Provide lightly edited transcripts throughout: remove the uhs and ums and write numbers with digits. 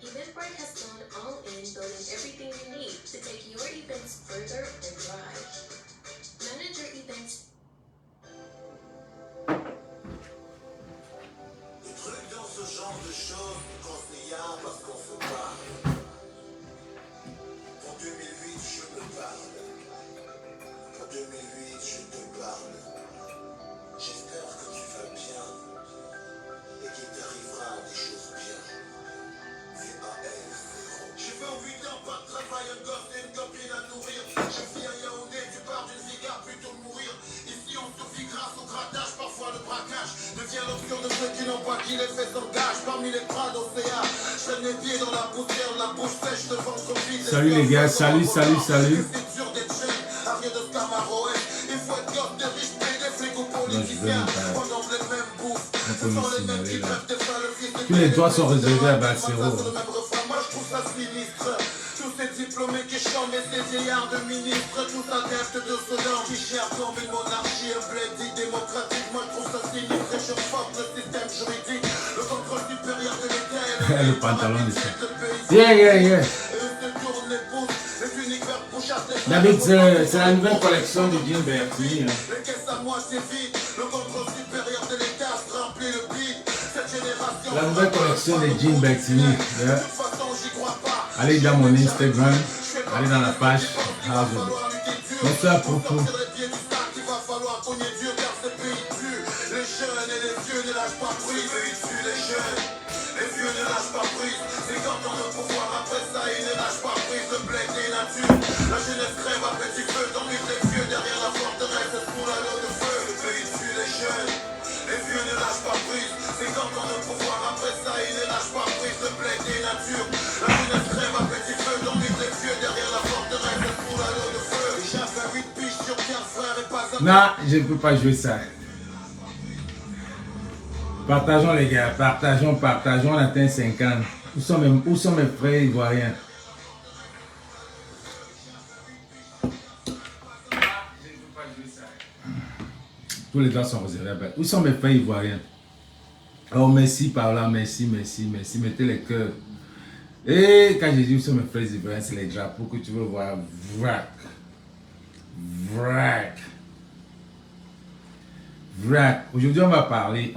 Eventbrite has gone all in building everything you need to take your events further and thrive. Manage your events. Le truc dans ce genre de choses, qu'on se y a parce qu'on se parle. En 2008, je te parle. En 2008, je te parle. J'espère que tu vas bien et qu'il t'arrivera des choses bien. J'ai fait en 8 ans, pas de travail, un gosse et une copine à nourrir. Je vis à Yaoundé, tu pars d'une cigare plutôt de mourir. Ici on survit grâce au grattage, parfois le braquage devient l'option de ceux qui n'ont pas qui les fait s'engagent. Parmi les prades d'océan, je traîne les pieds dans la poussière, la bouche sèche de ventre vide. Salut les gars, salut. C'est dur d'être jeune, arrière de Scamaroé. Il faut être gosse de riches, des flics ou politiciens. On donne les mêmes bouffes, ce sont les mêmes qui peuvent te faire le fils de. Tous les doigts sont réservés à Balsero. Tous ces diplômés qui chantent, mais ces vieillards de ministres, tous adeptes de ce genre qui cherchent comme une monarchie, un bled dit démocratique. Moi je trouve ça sinistre et je fuck le système juridique. Le contrôle supérieur de l'État. Le pantalon de ça. Yeah. David, c'est la nouvelle collection du Jean Bertini. Les caisses à moi c'est vide. Le contrôle supérieur de l'État se remplit le bide. Cette génération. La nouvelle collection de Jean Bertini. Yeah. Allez dans mon Instagram, allez dans la page. Bonsoir pour tout. Les jeunes et les vieux ne lâchent pas prise. Les jeunes, les vieux ne lâchent pas prise. C'est quand on a le pouvoir, après ça ils ne lâchent pas prise. Le bled des natures, la jeunesse crève à petit feu. Tandis que les vieux derrière la forteresse pour la l'eau de feu. Le pays tue les jeunes, les vieux ne lâchent pas prise. C'est quand on a le pouvoir, après ça ils ne lâchent pas prise. Le bled des natures, la jeunesse crève à petit feu. Tandis que les vieux derrière la forteresse pour la l'eau de feu. Déjà fait 8 piges sur terre, frère, et pas un. Non, je ne peux pas jouer ça. Partageons les gars, partageons, on atteint 50. Où sont mes frères ivoiriens? Tous les gars sont réservés. Où sont mes frères ivoiriens? Oh merci par là, merci, mettez les cœurs. Et quand je dis où sont mes frères ivoiriens, c'est les drapeaux que tu veux voir. Vrac. Aujourd'hui, on va parler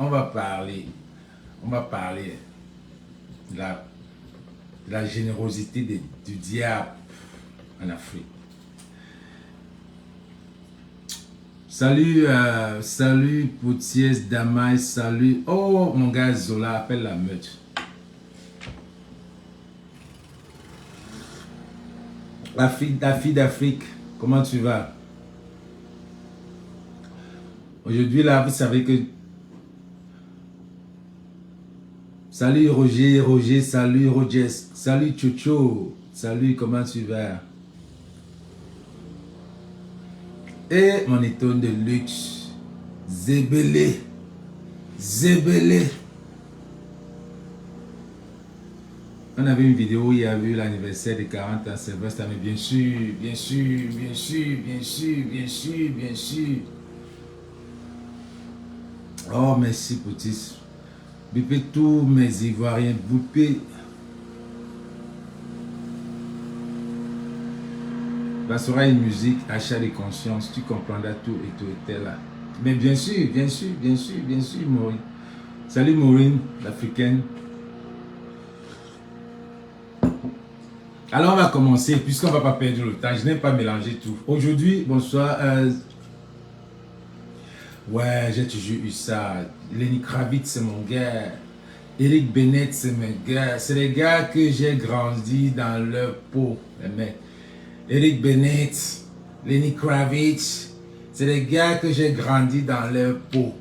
de la générosité du diable en Afrique. Salut Poutiès, Damaï, salut. Oh, mon gars Zola, appelle la meute. La fille d'Afrique, comment tu vas? Aujourd'hui, là, vous savez que... Salut Roger, salut Roger, salut Chocho, salut, comment tu vas? Et mon étonne de luxe, Zébélé. On avait une vidéo où il y a eu l'anniversaire de 40 ans, Sylvestre, mais bien sûr. Oh, merci, Poutis. Bipé tous mes Ivoiriens, Bipé. Bassera une musique, achat de conscience, tu comprendras tout et tout était là. Mais bien sûr, Maureen. Salut Maureen, l'Africaine. Alors on va commencer, puisqu'on ne va pas perdre le temps, je n'aime pas mélanger tout. Aujourd'hui, bonsoir. Ouais, j'ai toujours eu ça. Lenny Kravitz, c'est mon gars. Eric Bennett, c'est mes gars. C'est les gars que j'ai grandi dans leur peau, les mecs. Eric Bennett, Lenny Kravitz, c'est les gars que j'ai grandi dans leur peau.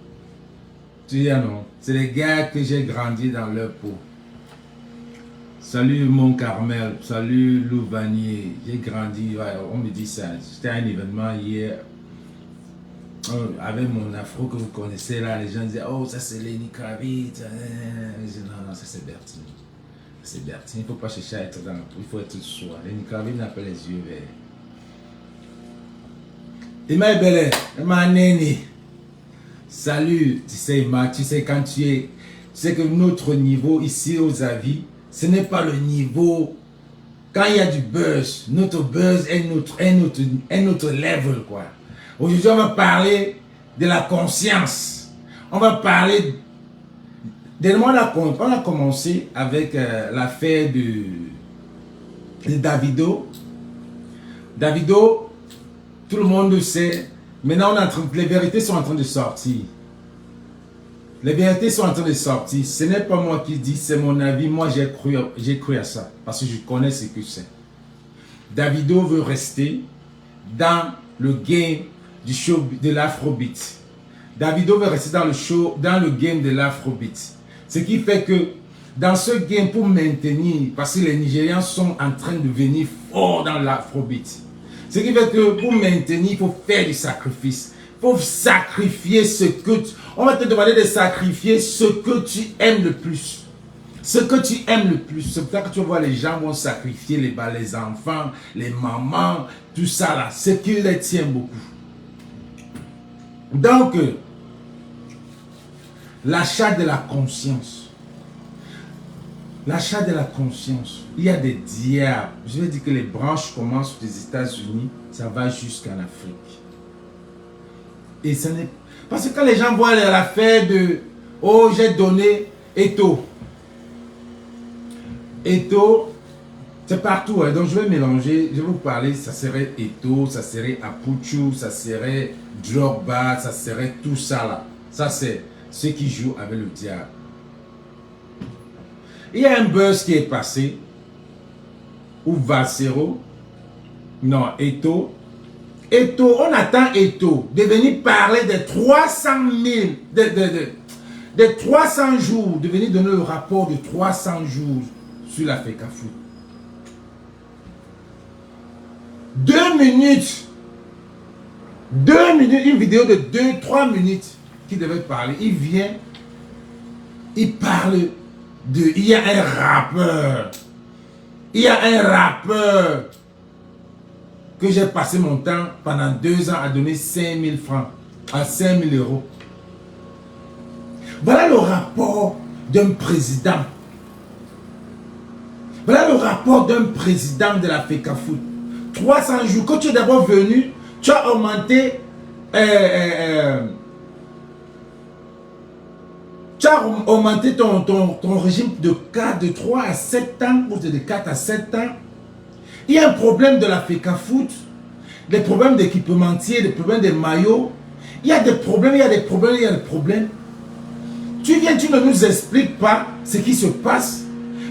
Tu dis non? C'est les gars que j'ai grandi dans leur peau. Salut mon Carmel, salut Louvanier. J'ai grandi, ouais, on me dit ça. C'était un événement hier. avec mon afro que vous connaissez là, les gens disaient, oh, ça c'est Lenny Kravitz. Je dis, non, non, ça c'est Bertine. C'est Bertine. Il ne faut pas chercher à être dans la peau, il faut être soi. Lenny Kravitz n'a pas les yeux verts. Emma est belle, Emma Néni. Salut, tu sais, Emma, tu sais, quand tu sais que notre niveau ici aux avis, ce n'est pas le niveau. Quand il y a du buzz, notre buzz est notre level, quoi. Aujourd'hui, on va parler de la conscience. On va parler... On a commencé avec l'affaire de Davido. Davido, tout le monde le sait. Maintenant, les vérités sont en train de sortir. Les vérités sont en train de sortir. Ce n'est pas moi qui dis, c'est mon avis. Moi, j'ai cru à ça. Parce que je connais ce que c'est. Davido veut rester dans le game du show de l'afrobeat. Davido veut rester dans le game de l'afrobeat. Ce qui fait que dans ce game, pour maintenir, parce que les Nigérians sont en train de venir fort dans l'afrobeat. Ce qui fait que pour maintenir, il faut faire du sacrifice. Il faut sacrifier ce que on va te demander de sacrifier ce que tu aimes le plus. Ce que tu aimes le plus. C'est pour ça que tu vois les gens vont sacrifier les enfants, les mamans, tout ça là. Ce qui les tient beaucoup. Donc, l'achat de la conscience. L'achat de la conscience. Il y a des diables. Je vais dire que les branches commencent aux États-Unis, ça va jusqu'en Afrique. Et ce n'est... Parce que quand les gens voient l'affaire de « Oh, j'ai donné Eto ». Eto, c'est partout. Hein. Donc, je vais mélanger. Je vais vous parler. Ça serait Eto, ça serait Apuchu, ça serait Drogba, ça serait tout ça là. Ça, c'est ceux qui jouent avec le diable. Il y a un buzz qui est passé. Ou Valsero. Non, Eto. Eto, on attend Eto de venir parler des 300 000, des 300 jours, de venir donner le rapport de 300 jours sur la FECAFOOT. 2 minutes, une vidéo de 2-3 minutes qui devait parler. Il vient, il parle de, il y a un rappeur que j'ai passé mon temps pendant 2 ans à donner 5 000 francs, à 5 000 euros. Voilà le rapport d'un président. Voilà le rapport d'un président de la FECAFOOT. 300 jours. Quand tu es d'abord venu, tu as augmenté ton régime de 3 à 7 ans ou de 4 à 7 ans. Il y a un problème de la FECAFOOT, des problèmes d'équipementiers, des problèmes de maillots. Il y a des problèmes, il y a des problèmes, il y a des problèmes. Tu viens, tu ne nous expliques pas ce qui se passe,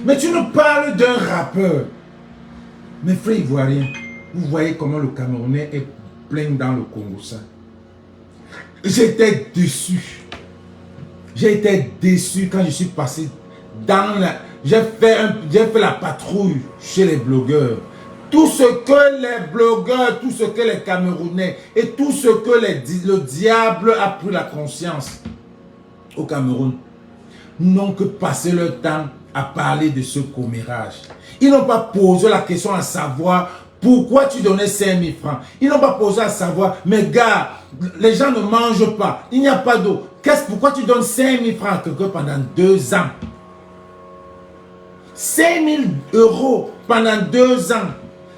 mais tu nous parles d'un rappeur. Mes frères ivoiriens, vous voyez comment le Camerounais est plein dans le Congo. J'étais déçu. J'ai été déçu quand je suis passé dans la... J'ai fait la patrouille chez les blogueurs. Tout ce que les blogueurs, tout ce que les Camerounais et tout ce que le diable a pris la conscience au Cameroun n'ont que passé leur temps à parler de ce commérage. Ils n'ont pas posé la question à savoir pourquoi tu donnais 5 000 francs. Ils n'ont pas posé à savoir, mais gars, les gens ne mangent pas, il n'y a pas d'eau. Pourquoi tu donnes 5 000 francs à quelqu'un pendant 2 ans? 5 000 euros pendant 2 ans.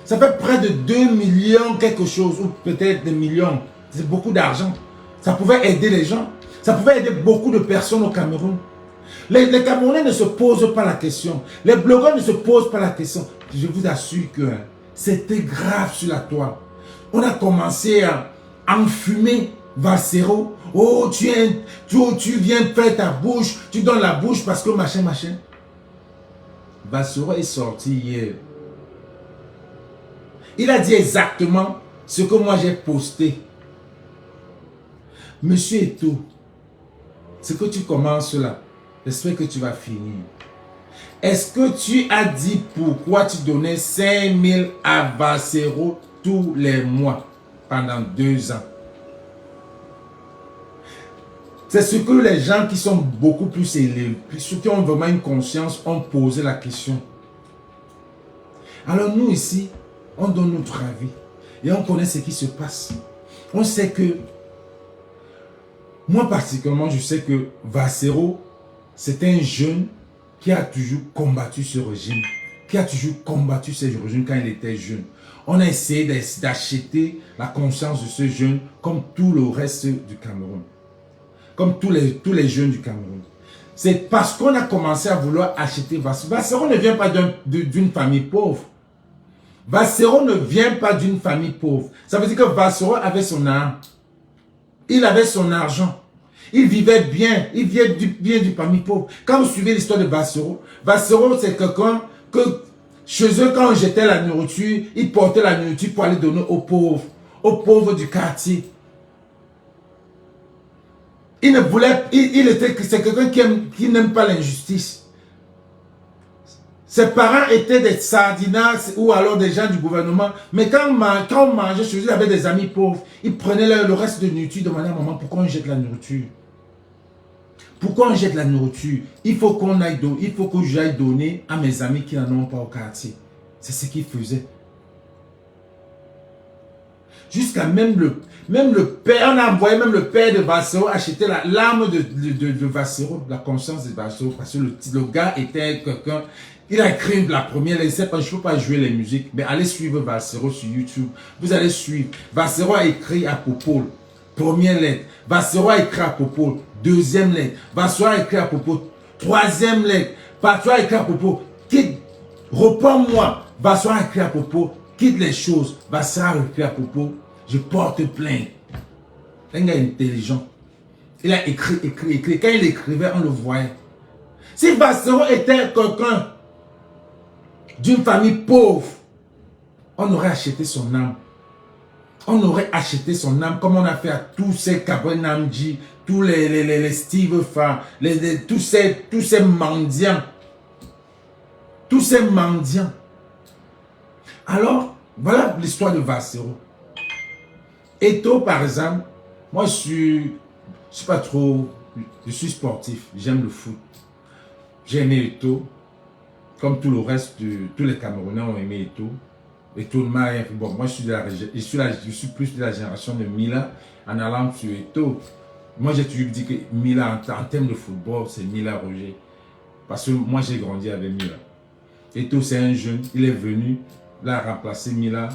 Ça fait près de 2 millions quelque chose, ou peut-être des millions. C'est beaucoup d'argent. Ça pouvait aider les gens. Ça pouvait aider beaucoup de personnes au Cameroun. Les Camerounais ne se posent pas la question. Les blogueurs ne se posent pas la question. Je vous assure que c'était grave sur la toile. On a commencé à enfumer Valsero. Oh, tu viens faire ta bouche. Tu donnes la bouche parce que machin. Valsero est sorti hier. Il a dit exactement ce que moi j'ai posté. Monsieur Eto, ce que tu commences là, j'espère que tu vas finir. Est-ce que tu as dit pourquoi tu donnais 5 000 à Valsero tous les mois pendant 2 ans? C'est ce que les gens qui sont beaucoup plus élevés, ceux qui ont vraiment une conscience, ont posé la question. Alors nous ici, on donne notre avis et on connaît ce qui se passe. On sait que, moi particulièrement, je sais que Vassero, c'est un jeune qui a toujours combattu ce régime, qui a toujours combattu ce régime quand il était jeune. On a essayé d'acheter la conscience de ce jeune comme tout le reste du Cameroun. Comme tous les jeunes du Cameroun. C'est parce qu'on a commencé à vouloir acheter Vassero. Vassero ne vient pas d'une famille pauvre. Vassero ne vient pas d'une famille pauvre. Ça veut dire que Vassero avait son âme. Il avait son argent. Il vivait bien. Il vient du famille pauvre. Quand vous suivez l'histoire de Vassero, Vassero c'est quelqu'un que chez eux, quand on jetait la nourriture, ils portaient la nourriture pour aller donner aux pauvres du quartier. Il ne voulait, c'est quelqu'un qui n'aime pas l'injustice. Ses parents étaient des sardinats ou alors des gens du gouvernement. Mais quand on mangeait chez eux, il y avait des amis pauvres. Ils prenaient le reste de nourriture, ils demandaient à maman pourquoi on jette la nourriture. Pourquoi on jette la nourriture? Il faut que j'aille donner à mes amis qui n'en ont pas au quartier. C'est ce qu'ils faisaient. Jusqu'à même le père, on a envoyé même le père de Vassero acheter l'âme de Vassero, la conscience de Vassero, parce que le gars était quelqu'un, il a écrit la première, je ne peux pas jouer les musiques, mais allez suivre Vassero sur YouTube, vous allez suivre. Vassero a écrit à Popol, première lettre. Vassero a écrit à Popol, deuxième lettre. Vassero a écrit à Popol, troisième lettre. Vassero a écrit à Popol, quitte, reprends-moi. Vassero a écrit à Popol, quitte les choses. Vassero a écrit à Popol, je porte plainte. C'est un gars intelligent. Il a écrit. Quand il écrivait, on le voyait. Si Vassero était quelqu'un d'une famille pauvre, on aurait acheté son âme. On aurait acheté son âme comme on a fait à tous ces Kabwe Namdi, tous les Steve Fa, tous ces mendiants. Tous ces mendiants. Alors, voilà l'histoire de Vassero. Eto'o, par exemple, moi je suis pas trop, je suis sportif, j'aime le foot. J'ai aimé Eto'o, comme tout le reste, tous les Camerounais ont aimé Eto'o. Eto'o ne m'a rien fait. Bon, moi je suis plus de la génération de Mila en allant sur Eto'o. Moi j'ai toujours dit que Mila, en termes de football, c'est Mila Roger. Parce que moi j'ai grandi avec Mila. Eto'o c'est un jeune, il est venu, il a remplacé Mila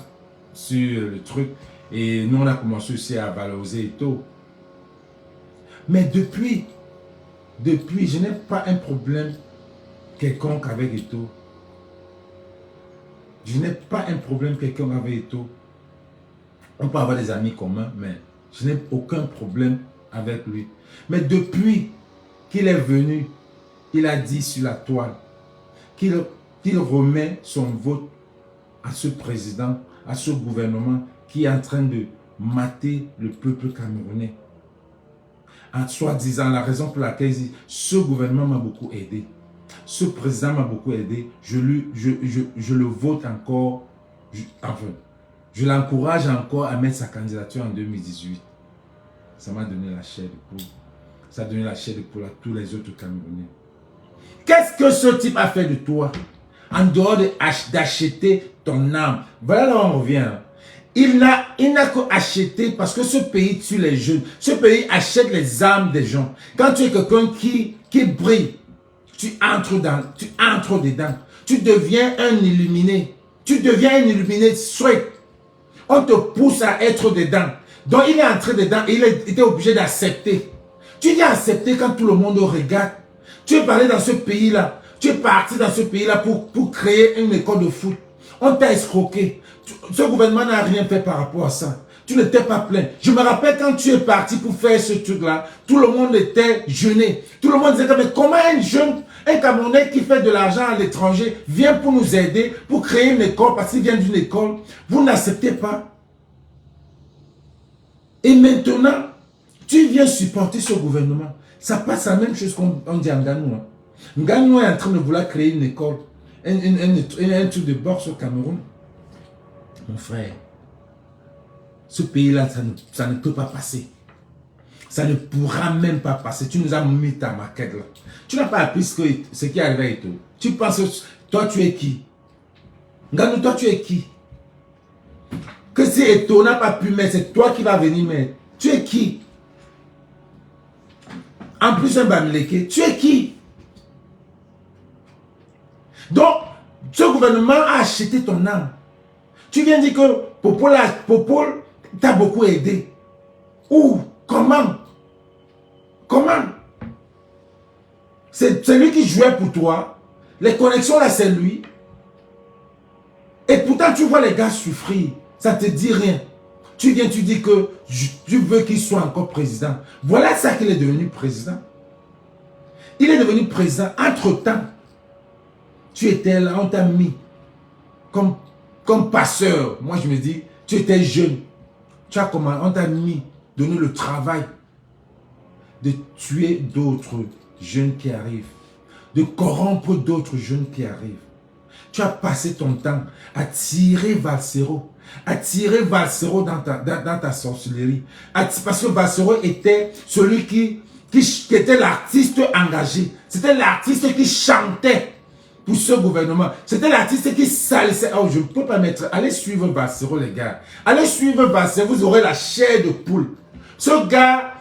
sur le truc. Et nous, on a commencé aussi à valoriser Eto'o. Mais depuis, je n'ai pas un problème quelconque avec Eto'o. Je n'ai pas un problème quelconque avec Eto'o. On peut avoir des amis communs, mais je n'ai aucun problème avec lui. Mais depuis qu'il est venu, il a dit sur la toile qu'il remet son vote à ce président, à ce gouvernement qui est en train de mater le peuple camerounais. En soi-disant, la raison pour laquelle il dit, ce gouvernement m'a beaucoup aidé. Ce président m'a beaucoup aidé. Je le vote encore. Je l'encourage encore à mettre sa candidature en 2018. Ça m'a donné la chair de poule. Ça a donné la chair de poule à tous les autres Camerounais. Qu'est-ce que ce type a fait de toi? En dehors d'acheter ton âme. Voilà là où on revient. Il n'a qu'acheter parce que ce pays tue les jeunes. Ce pays achète les âmes des gens. Quand tu es quelqu'un qui brille, tu entres dedans. Tu deviens un illuminé. Tu deviens un illuminé straight. On te pousse à être dedans. Donc il est entré dedans et il était obligé d'accepter. Tu viens accepter quand tout le monde regarde. Tu es parlé dans ce pays-là. Tu es parti dans ce pays-là pour créer une école de foot. On t'a escroqué. Ce gouvernement n'a rien fait par rapport à ça. Tu ne t'es pas plaint. Je me rappelle quand tu es parti pour faire ce truc-là, tout le monde était gêné. Tout le monde disait, mais comment un jeune, un Camerounais qui fait de l'argent à l'étranger vient pour nous aider, pour créer une école, parce qu'il vient d'une école. Vous n'acceptez pas. Et maintenant, tu viens supporter ce gouvernement. Ça passe la même chose qu'on dit en Nganou. Nganou est en train de vouloir créer une école, un truc de bourse au Cameroun. Mon frère, ce pays-là, ça ne peut pas passer. ça ne pourra même pas passer. Tu nous as mis ta maquette là. Tu n'as pas appris ce qui est arrivé à Eto'o. Tu penses, toi tu es qui? Nganou, toi tu es qui? Que si Eto'o n'a pas pu mettre, c'est toi qui vas venir mettre. Tu es qui? En plus un Bamileke, tu es qui? Donc, ce gouvernement a acheté ton âme. Tu viens dire que Popol t'a beaucoup aidé. Où? Comment? Comment? C'est lui qui jouait pour toi. Les connexions là, c'est lui. Et pourtant, tu vois les gars souffrir. Ça ne te dit rien. Tu viens, tu dis que tu veux qu'il soit encore président. Voilà ça qu'il est devenu président. Il est devenu président. Entre-temps, tu étais là, on t'a mis comme passeur. Moi, je me dis, tu étais jeune. Tu as commencé, on t'a mis, donné le travail de tuer d'autres jeunes qui arrivent, de corrompre d'autres jeunes qui arrivent. Tu as passé ton temps à tirer Valsero, dans ta sorcellerie. Parce que Valsero était celui qui était l'artiste engagé. C'était l'artiste qui chantait pour ce gouvernement. C'était l'artiste qui salissait. Oh, je ne peux pas mettre. Allez suivre Valsero, les gars. Allez suivre Valsero, vous aurez la chair de poule. Ce gars,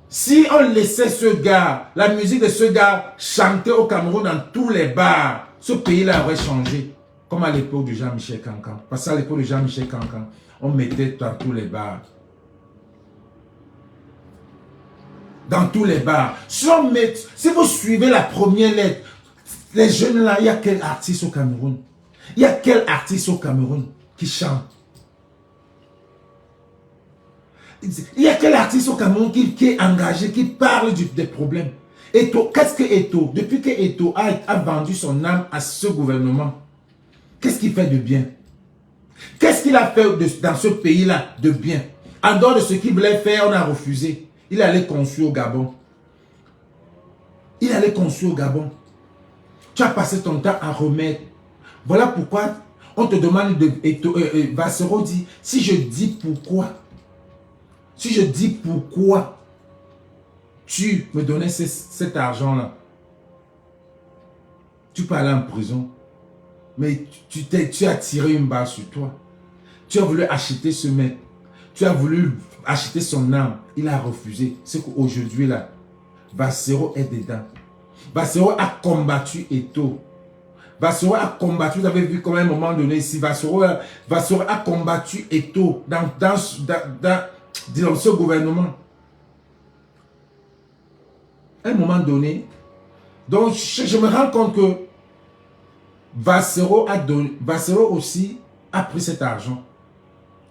si on laissait ce gars, la musique de ce gars chanter au Cameroun dans tous les bars, ce pays-là aurait changé. Comme à l'époque de Jean-Michel Cancan. Parce qu'à l'époque de Jean-Michel Cancan, on mettait dans tous les bars. Dans tous les bars. Si vous suivez la première lettre, les jeunes là, il y a quel artiste au Cameroun? Il y a quel artiste au Cameroun qui chante? Il y a quel artiste au Cameroun qui est engagé, qui parle des problèmes? Eto'o, qu'est-ce que Eto'o? Depuis que Eto'o a vendu son âme à ce gouvernement, qu'est-ce qu'il fait de bien? Qu'est-ce qu'il a fait dans ce pays-là de bien? En dehors de ce qu'il voulait faire, on a refusé. Il allait construire au Gabon. Il allait construire au Gabon. Tu as passé ton temps à remettre. Voilà pourquoi on te demande de... Valsero dit, si je dis pourquoi tu me donnais cet argent-là, tu peux aller en prison. Mais tu as tiré une balle sur toi. Tu as voulu acheter ce mec. Tu as voulu acheter son âme. Il a refusé. C'est qu'aujourd'hui, là, Valsero est dedans. Valsero a combattu Eto'o. Valsero a combattu, vous avez vu comme à un moment donné ici, Valsero a combattu Eto'o dans ce gouvernement. À un moment donné, donc je me rends compte que Valsero aussi a pris cet argent.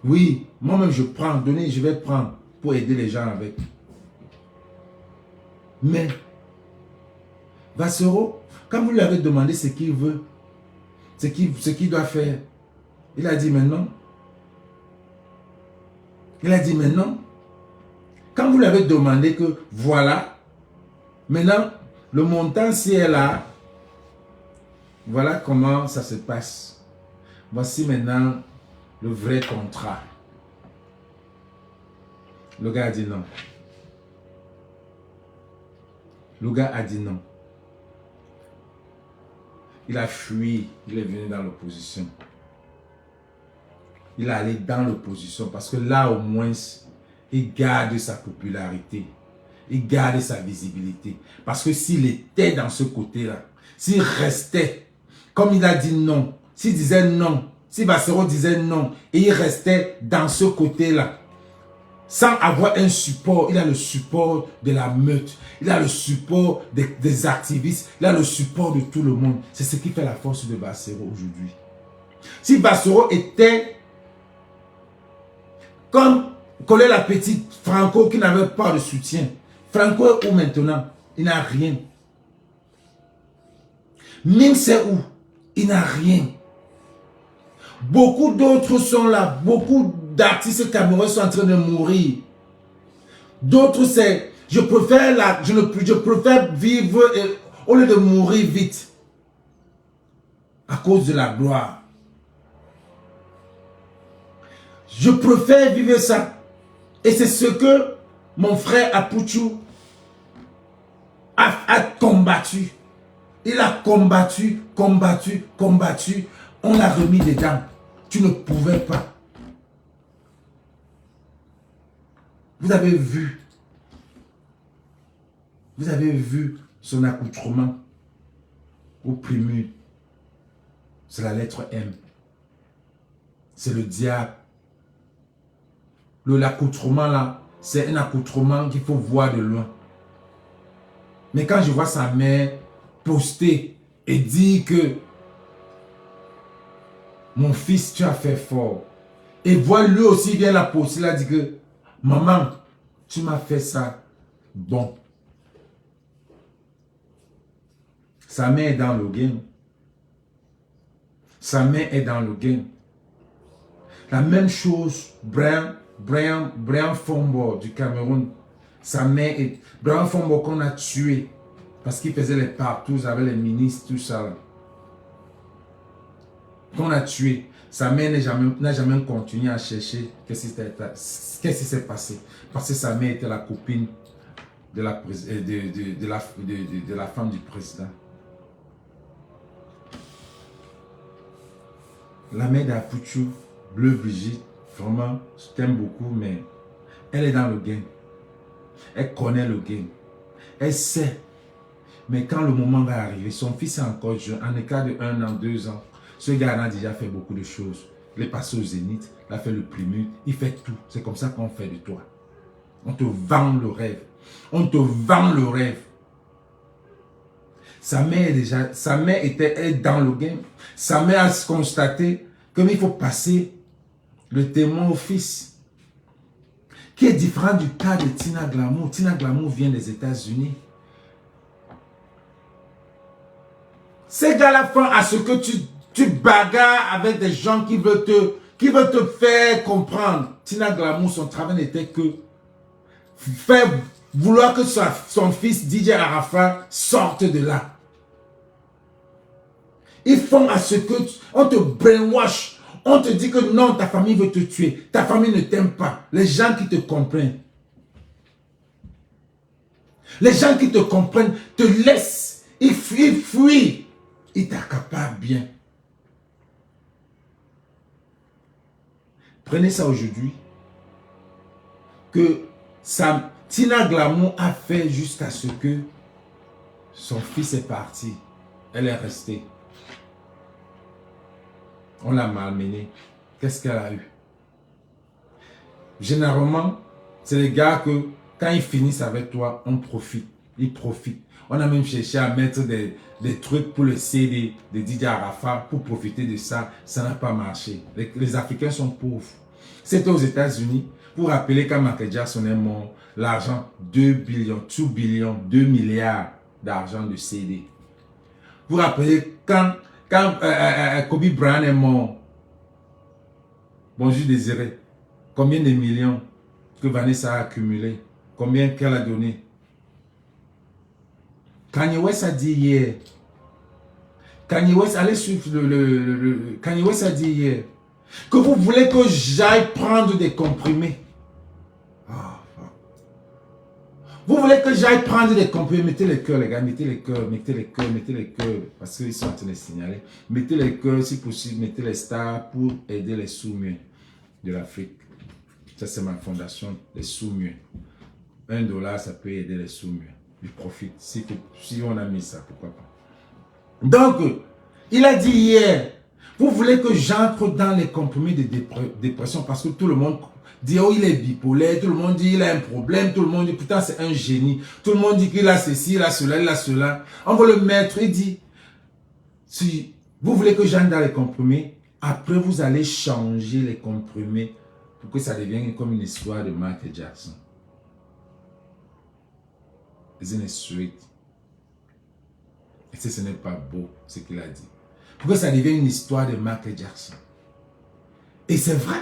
Oui, moi-même je prends, je vais prendre pour aider les gens avec. Mais Valsero, quand vous lui avez demandé ce qu'il veut, ce qu'il doit faire, il a dit maintenant. Il a dit maintenant. Quand vous lui avez demandé que voilà, maintenant le montant si est là, voilà comment ça se passe. Voici maintenant le vrai contrat. Le gars a dit non. Le gars a dit non. Il a fui, il est venu dans l'opposition. Il est allé dans l'opposition parce que là au moins, il garde sa popularité. Il garde sa visibilité. Parce que s'il était dans ce côté-là, s'il restait, comme il a dit non, s'il disait non, si Valsero disait non, et il restait dans ce côté-là, sans avoir un support, il a le support de la meute, il a le support des activistes, il a le support de tout le monde. C'est ce qui fait la force de Valsero aujourd'hui. Si Valsero était comme Collet la petite, Franco qui n'avait pas de soutien, Franco est où maintenant? Il n'a rien. Même c'est où? Il n'a rien. Beaucoup d'autres sont là. Beaucoup d'artistes camerounais sont en train de mourir. D'autres c'est, je préfère vivre au lieu de mourir vite. À cause de la gloire. Je préfère vivre ça. Et c'est ce que mon frère Apouchou a combattu. Il a combattu. On l'a remis dedans. Tu ne pouvais pas. Vous avez vu son accoutrement au primus. C'est la lettre M. C'est le diable. L'accoutrement là, c'est un accoutrement qu'il faut voir de loin. Mais quand je vois sa mère poster et dire que mon fils, tu as fait fort. Et voir lui aussi vient la poster, il a dit que maman, tu m'as fait ça. Bon. Sa mère est dans le game. Sa mère est dans le game. La même chose, Brian Fombo du Cameroun. Sa mère est... Brian Fombo qu'on a tué parce qu'il faisait les partous avec les ministres, tout ça. Qu'on a tué. Sa mère n'a jamais continué à chercher qu'est-ce qui s'est passé. Parce que sa mère était la copine de la femme du président. La mère d'Apouchou, Bleu Brigitte, vraiment, je t'aime beaucoup, mais elle est dans le game. Elle connaît le game. Elle sait. Mais quand le moment va arriver, son fils est encore jeune, en écart de 1 an, 2 ans. Ce gars a déjà fait beaucoup de choses. Il est passé au Zénith, il a fait le primus, il fait tout. C'est comme ça qu'on fait de toi. On te vend le rêve. On te vend le rêve. Sa mère était dans le game. Sa mère a constaté qu'il faut passer le témoin au fils. Qui est différent du cas de Tina Glamour. Tina Glamour vient des États-Unis. Ces gars-là font à ce que tu bagarres avec des gens qui veulent te faire comprendre. Tina Glamour, son travail n'était que faire vouloir que son fils DJ Arafat sorte de là. Ils font à ce que on te brainwash. On te dit que non, ta famille veut te tuer. Ta famille ne t'aime pas. Les gens qui te comprennent. Les gens qui te comprennent te laissent. Ils fuient. Ils t'accaparent bien. Prenez ça aujourd'hui. Que Tina Glamour a fait jusqu'à ce que son fils est parti. Elle est restée. On l'a malmenée. Qu'est-ce qu'elle a eu? Généralement, c'est les gars que quand ils finissent avec toi, on profite. Ils profitent. On a même cherché à mettre des trucs pour le CD de DJ Arafat pour profiter de ça. Ça n'a pas marché. Les Africains sont pauvres. C'était aux États-Unis. Pour rappeler quand Michael Jackson est mort, l'argent, 2 milliards d'argent de CD. Vous rappelez quand Kobe Bryant est mort, bonjour Désiré, combien de millions que Vanessa a accumulé? Combien qu'elle a donné? Kanye West a dit hier, Kanye West, allez suivre Kanye West a dit hier, que vous voulez que j'aille prendre des comprimés. Vous voulez que j'aille prendre des comprimés? Mettez les cœurs, les gars, mettez les cœurs, parce qu'ils sont en train de signaler. Mettez les cœurs, si possible, mettez les stars pour aider les sous-muets de l'Afrique. Ça, c'est ma fondation, les sous-muets. $1, ça peut aider les sous-muets. Ils profitent. Si on a mis ça, pourquoi pas. Donc, il a dit hier, vous voulez que j'entre dans les comprimés de dépression parce que tout le monde dit, oh, il est bipolaire, tout le monde dit, il a un problème, tout le monde dit, putain, c'est un génie, tout le monde dit qu'il a ceci, il a cela, il a cela. On va le mettre, il dit, si vous voulez que j'entre dans les comprimés, après vous allez changer les comprimés pour que ça devienne comme une histoire de Michael Jackson. Isn't it sweet? Et ce n'est pas beau, ce qu'il a dit. Pour que ça devienne une histoire de Michael Jackson. Et c'est vrai.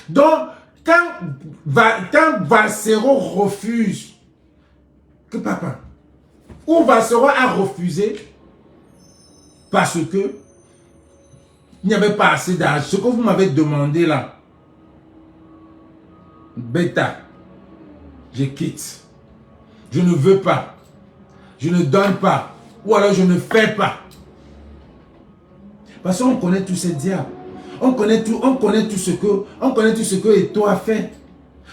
Donc, quand Valsero refuse, que papa, ou Valsero a refusé, parce que il n'y avait pas assez d'argent. Ce que vous m'avez demandé là, Beta, je quitte. Je ne veux pas. Je ne donne pas. Ou alors je ne fais pas. Parce qu'on connaît tous ces diables. On connaît tout ce que Eto a fait.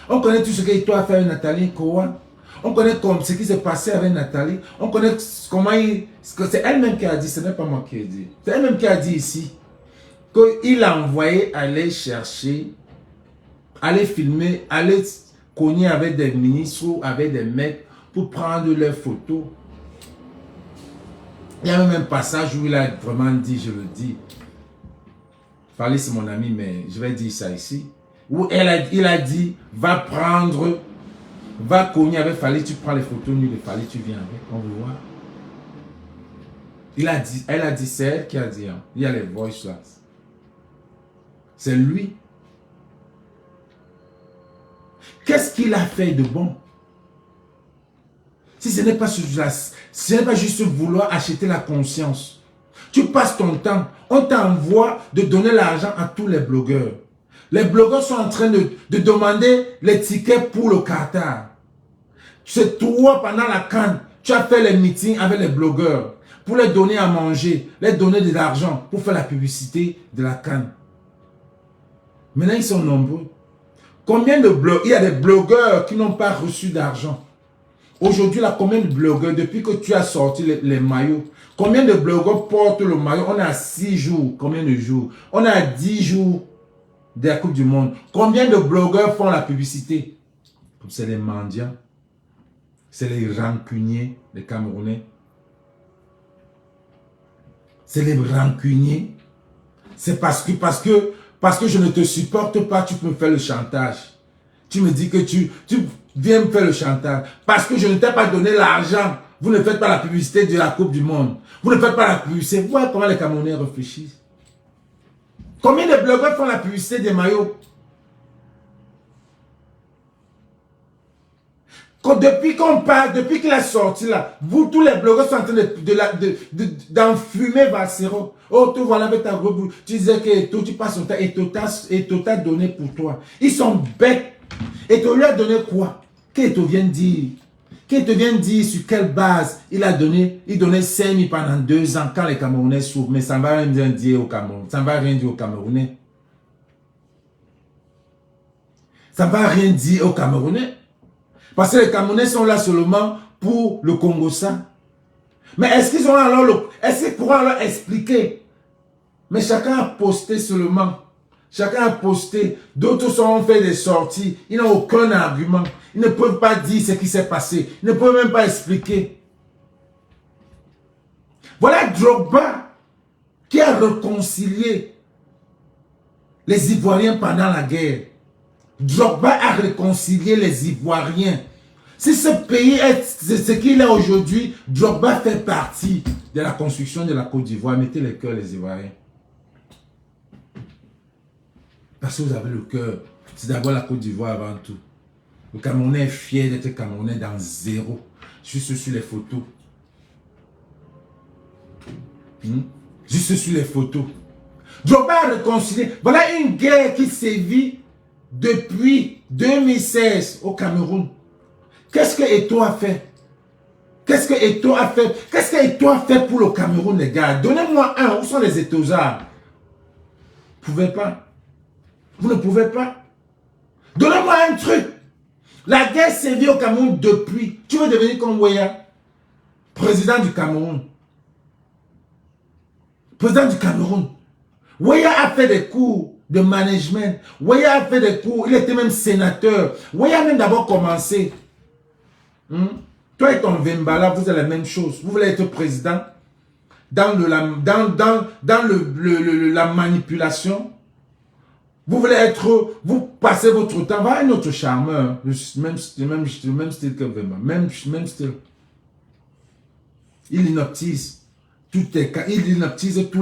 On connaît tout ce que Eto a fait avec Nathalie Kowa. On connaît ce qui s'est passé avec Nathalie. On connaît comment c'est elle-même qui a dit, ce n'est pas moi qui ai dit. C'est elle-même qui a dit ici qu'il a envoyé aller chercher, aller filmer, aller cogner avec des ministres ou avec des mecs pour prendre leurs photos. Il y a même un passage où il a vraiment dit, je le dis. Fali, c'est mon ami, mais je vais dire ça ici. Où il a dit, va cogner avec Fali, tu prends les photos nues de Fali, tu viens avec, on veut voir. Elle a dit, c'est elle qui a dit, hein. Il y a les voices là. C'est lui. Qu'est-ce qu'il a fait de bon? Si ce n'est pas juste vouloir acheter la conscience. Tu passes ton temps, on t'envoie de donner l'argent à tous les blogueurs. Les blogueurs sont en train de demander les tickets pour le Qatar. C'est toi, pendant la CAN, tu as fait les meetings avec les blogueurs pour les donner à manger, les donner de l'argent pour faire la publicité de la CAN. Maintenant, ils sont nombreux. Combien de blogueurs? Il y a des blogueurs qui n'ont pas reçu d'argent. Aujourd'hui, là, combien de blogueurs, depuis que tu as sorti les maillots, combien de blogueurs portent le maillot? On est à 6 jours. Combien de jours? On est à 10 jours de la Coupe du Monde. Combien de blogueurs font la publicité? Comme c'est les mendiants. C'est les rancuniers, les Camerounais. C'est les rancuniers. C'est parce que je ne te supporte pas, tu peux me faire le chantage. Tu me dis que tu viens me faire le chantage. Parce que je ne t'ai pas donné l'argent. Vous ne faites pas la publicité de la Coupe du Monde. Vous ne faites pas la publicité. Vous voyez comment les Camerounais réfléchissent. Combien de blogueurs font la publicité des maillots? Depuis qu'on parle, depuis qu'il est sorti là, vous tous les blogueurs sont en train d'enfumer Valsero. Oh, tu voilà avec ta groupe, tu disais que tu passes ton temps et tout t'a donné pour toi. Ils sont bêtes. Et tu lui as donné quoi? Qu'est-ce que tu viens de dire? Qu'est-ce que tu viens de dire sur quelle base il donnait 5 000 pendant 2 ans quand les Camerounais s'ouvrent. Mais ça ne va rien dire au Cameroun. Ça ne va rien dire aux Camerounais. Ça ne va rien dire aux Camerounais. Parce que les Camerounais sont là seulement pour le Congo-Ça. Mais est-ce qu'ils pourront alors expliquer? Mais chacun a posté seulement. Chacun a posté. D'autres ont fait des sorties. Ils n'ont aucun argument. Ils ne peuvent pas dire ce qui s'est passé. Ils ne peuvent même pas expliquer. Voilà Drogba qui a réconcilié les Ivoiriens pendant la guerre. Drogba a réconcilié les Ivoiriens. Si ce pays est ce qu'il est aujourd'hui, Drogba fait partie de la construction de la Côte d'Ivoire. Mettez le cœur les Ivoiriens. Parce que vous avez le cœur. C'est d'abord la Côte d'Ivoire avant tout. Le Camerounais est fier d'être Camerounais dans zéro. Juste sur les photos. Juste sur les photos. Drogba a réconcilié. Voilà une guerre qui sévit depuis 2016 au Cameroun. Qu'est-ce que Eto a fait? Qu'est-ce que Eto a fait? Qu'est-ce que Eto a fait pour le Cameroun, les gars? Donnez-moi un. Où sont les Etosards? Vous ne pouvez pas. Vous ne pouvez pas. Donnez-moi un truc. La guerre sévit au Cameroun depuis. Tu veux devenir comme Weah, président du Cameroun. Président du Cameroun. Weah a fait des cours de management. Weah a fait des cours. Il était même sénateur. Weah a même d'abord commencé. Toi et ton Vembala, vous êtes la même chose. Vous voulez être président dans la manipulation. Vous voulez être, vous passez votre temps. Va un autre charmeur, même style que Vemba, même style. Il inoptise tous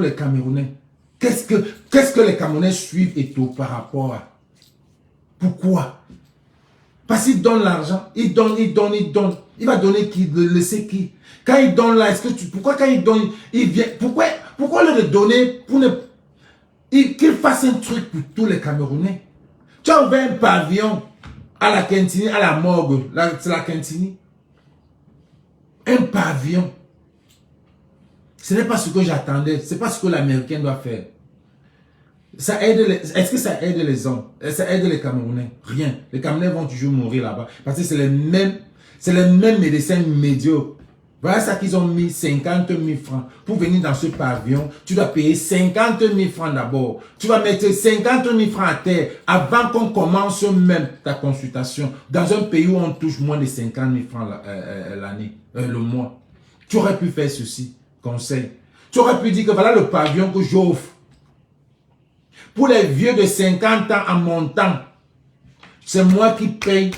les Camerounais. Qu'est-ce que les Camerounais suivent et tout par rapport à? Pourquoi? Parce qu'il donne l'argent, il donne. Il va donner qui, le laisser qui? Quand il donne là, pourquoi quand il donne, il vient, pourquoi le donner pour qu'il fasse un truc pour tous les Camerounais? Tu as ouvert un pavillon à la Quintini, à la morgue, c'est la Quintini. Un pavillon. Ce n'est pas ce que j'attendais. Ce n'est pas ce que l'Américain doit faire. Ça aide est-ce que ça aide les hommes? Ça aide les Camerounais? Rien. Les Camerounais vont toujours mourir là-bas. Parce que c'est les mêmes médecins médiocres. Voilà ça qu'ils ont mis 50 000 francs. Pour venir dans ce pavillon, tu dois payer 50 000 francs d'abord. Tu vas mettre 50 000 francs à terre avant qu'on commence même ta consultation. Dans un pays où on touche moins de 50 000 francs l'année, le mois. Tu aurais pu faire ceci, conseil. Tu aurais pu dire que voilà le pavillon que j'offre. Pour les vieux de 50 ans en montant, c'est moi qui paye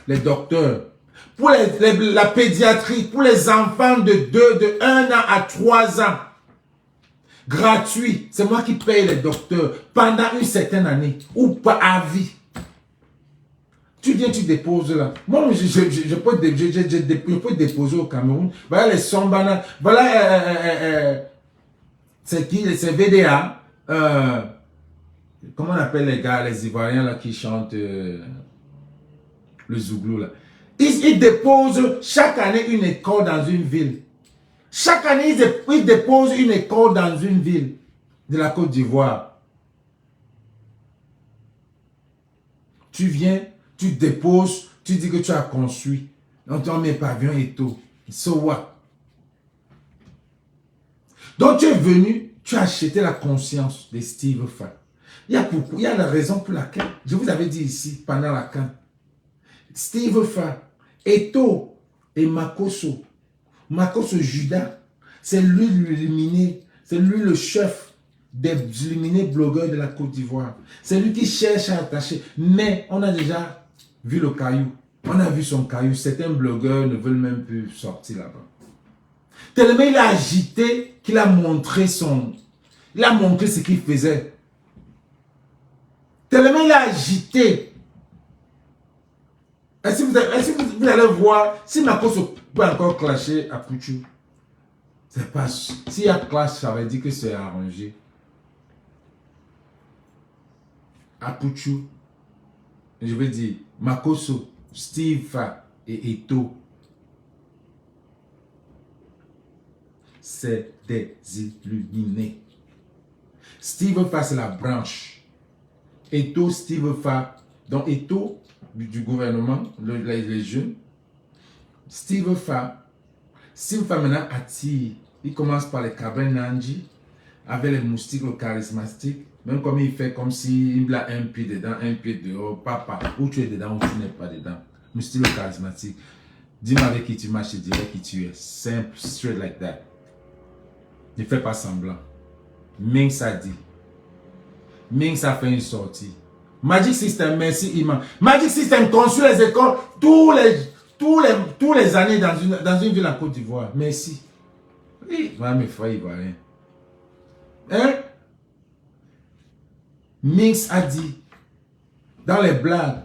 les docteurs. Pour la pédiatrie, pour les enfants de 1 an à 3 ans, gratuit, c'est moi qui paye les docteurs pendant une certaine année ou pas à vie. Tu viens, tu déposes là. Moi, je peux déposer au Cameroun. Voilà les Sombana. Voilà, c'est qui? C'est VDA. Comment on appelle les gars, les Ivoiriens là qui chantent le Zouglou là. Ils déposent chaque année une école dans une ville. Chaque année, ils déposent une école dans une ville de la Côte d'Ivoire. Tu viens, tu déposes, tu dis que tu as construit. On te met pavillon et tout. So what? Donc tu es venu, tu as acheté la conscience de Steve Fa. Il y a la raison pour laquelle, je vous avais dit ici, pendant la CAN, Steve Fa, Eto et Makoso Judas, c'est lui l'illuminé, c'est lui le chef des illuminés blogueurs de la Côte d'Ivoire. C'est lui qui cherche à attacher. Mais on a déjà vu le caillou. On a vu son caillou. Certains blogueurs ne veulent même plus sortir là-bas. Tellement il a agité qu'il a montré il a montré ce qu'il faisait. Tellement il a agité. Est-ce que vous allez voir si Makoso peut encore clasher à Pouchou? C'est pas. S'il y a clash, ça veut dire que c'est arrangé. À Pouchou, je veux dire, Makoso, Steve Fa et Eto, c'est des illuminés. Steve Fa, c'est la branche. Eto, Steve Fa. Donc Eto, du gouvernement, les jeunes. Steve Fa maintenant attire. Il commence par les cabins Nandji, avec les moustiques charismatiques. Même comme il fait comme s'il a un pied dedans, un pied dehors. Papa, où tu es dedans, où tu n'es pas dedans. Moustique charismatique. Dis-moi avec qui tu marches, je dirai qui tu es. Simple, straight like that. Ne fais pas semblant. Minx a dit. Minx a fait une sortie. Magic System, merci Iman. Magic System construit les écoles tous les années dans une ville en Côte d'Ivoire. Merci. Oui, voilà mes frères ivoiriens. Hein? Minx a dit dans les blagues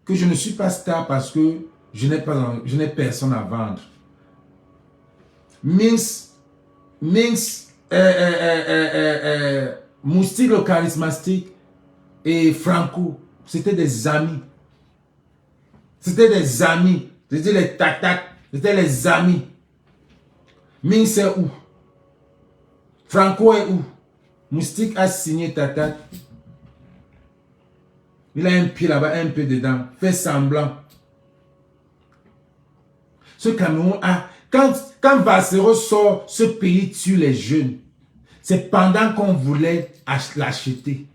que je ne suis pas star parce que je n'ai personne à vendre. Minx, Moustique le charismatique et Franco, c'était des amis. C'était des amis. C'était les tac-tac. C'était les amis. Minx est où? Franco est où? Moustique a signé tac-tac. Il a un pied là-bas, un peu dedans. Fait semblant. Ce Cameroun a... Quand Vassero sort, ce pays tue les jeunes. C'est pendant qu'on voulait l'acheter.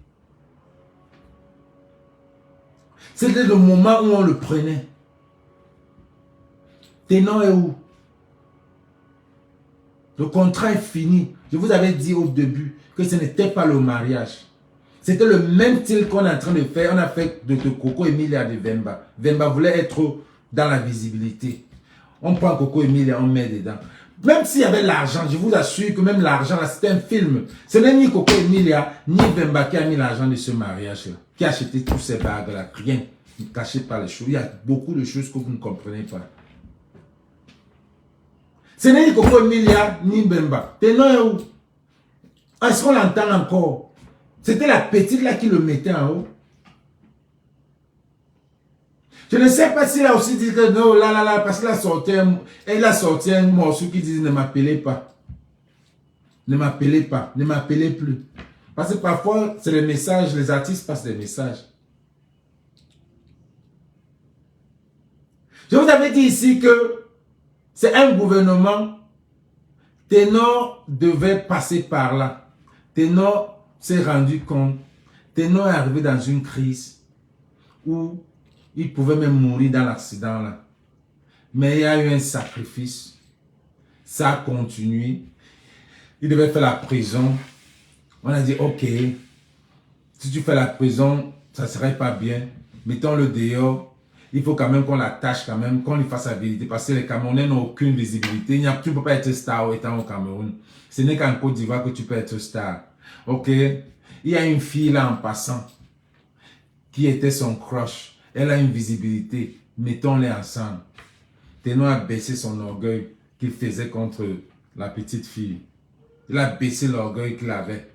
C'était le moment où on le prenait. Ténon est où? Le contrat est fini. Je vous avais dit au début que ce n'était pas le mariage. C'était le même style qu'on est en train de faire. On a fait de Coco Emilia de Vemba. Vemba voulait être dans la visibilité. On prend Coco Emilia, on met dedans. Même s'il y avait l'argent, je vous assure que même l'argent, c'était un film. Ce n'est ni Coco Emilia, ni Vemba qui a mis l'argent de ce mariage-là. Qui a acheté tous ces bagues-là. Rien. Ne cachez pas les choses. Il y a beaucoup de choses que vous ne comprenez pas. Ce n'est ni Coco Emilia, ni Vemba. Ténon est où? Est-ce qu'on l'entend encore? C'était la petite là qui le mettait en haut. Je ne sais pas s'il a aussi dit que non, là, parce qu'il a sorti un morceau qui dit ne m'appelez pas. Ne m'appelez pas, ne m'appelez plus. Parce que parfois, c'est les messages, les artistes passent des messages. Je vous avais dit ici que c'est un gouvernement. Ténor devait passer par là. Ténor s'est rendu compte. Ténor est arrivé dans une crise où il pouvait même mourir dans l'accident là. Mais il y a eu un sacrifice. Ça a continué. Il devait faire la prison. On a dit, ok, si tu fais la prison, ça ne serait pas bien. Mettons-le dehors. Il faut quand même qu'on l'attache quand même, qu'on lui fasse la vérité. Parce que les Camerounais n'ont aucune visibilité. Tu ne peux pas être star étant au Cameroun. Ce n'est qu'en Côte d'Ivoire que tu peux être star. Ok? Il y a une fille là en passant qui était son crush. Elle a une visibilité. Mettons-les ensemble. Ténor a baissé son orgueil qu'il faisait contre la petite fille. Il a baissé l'orgueil qu'il avait.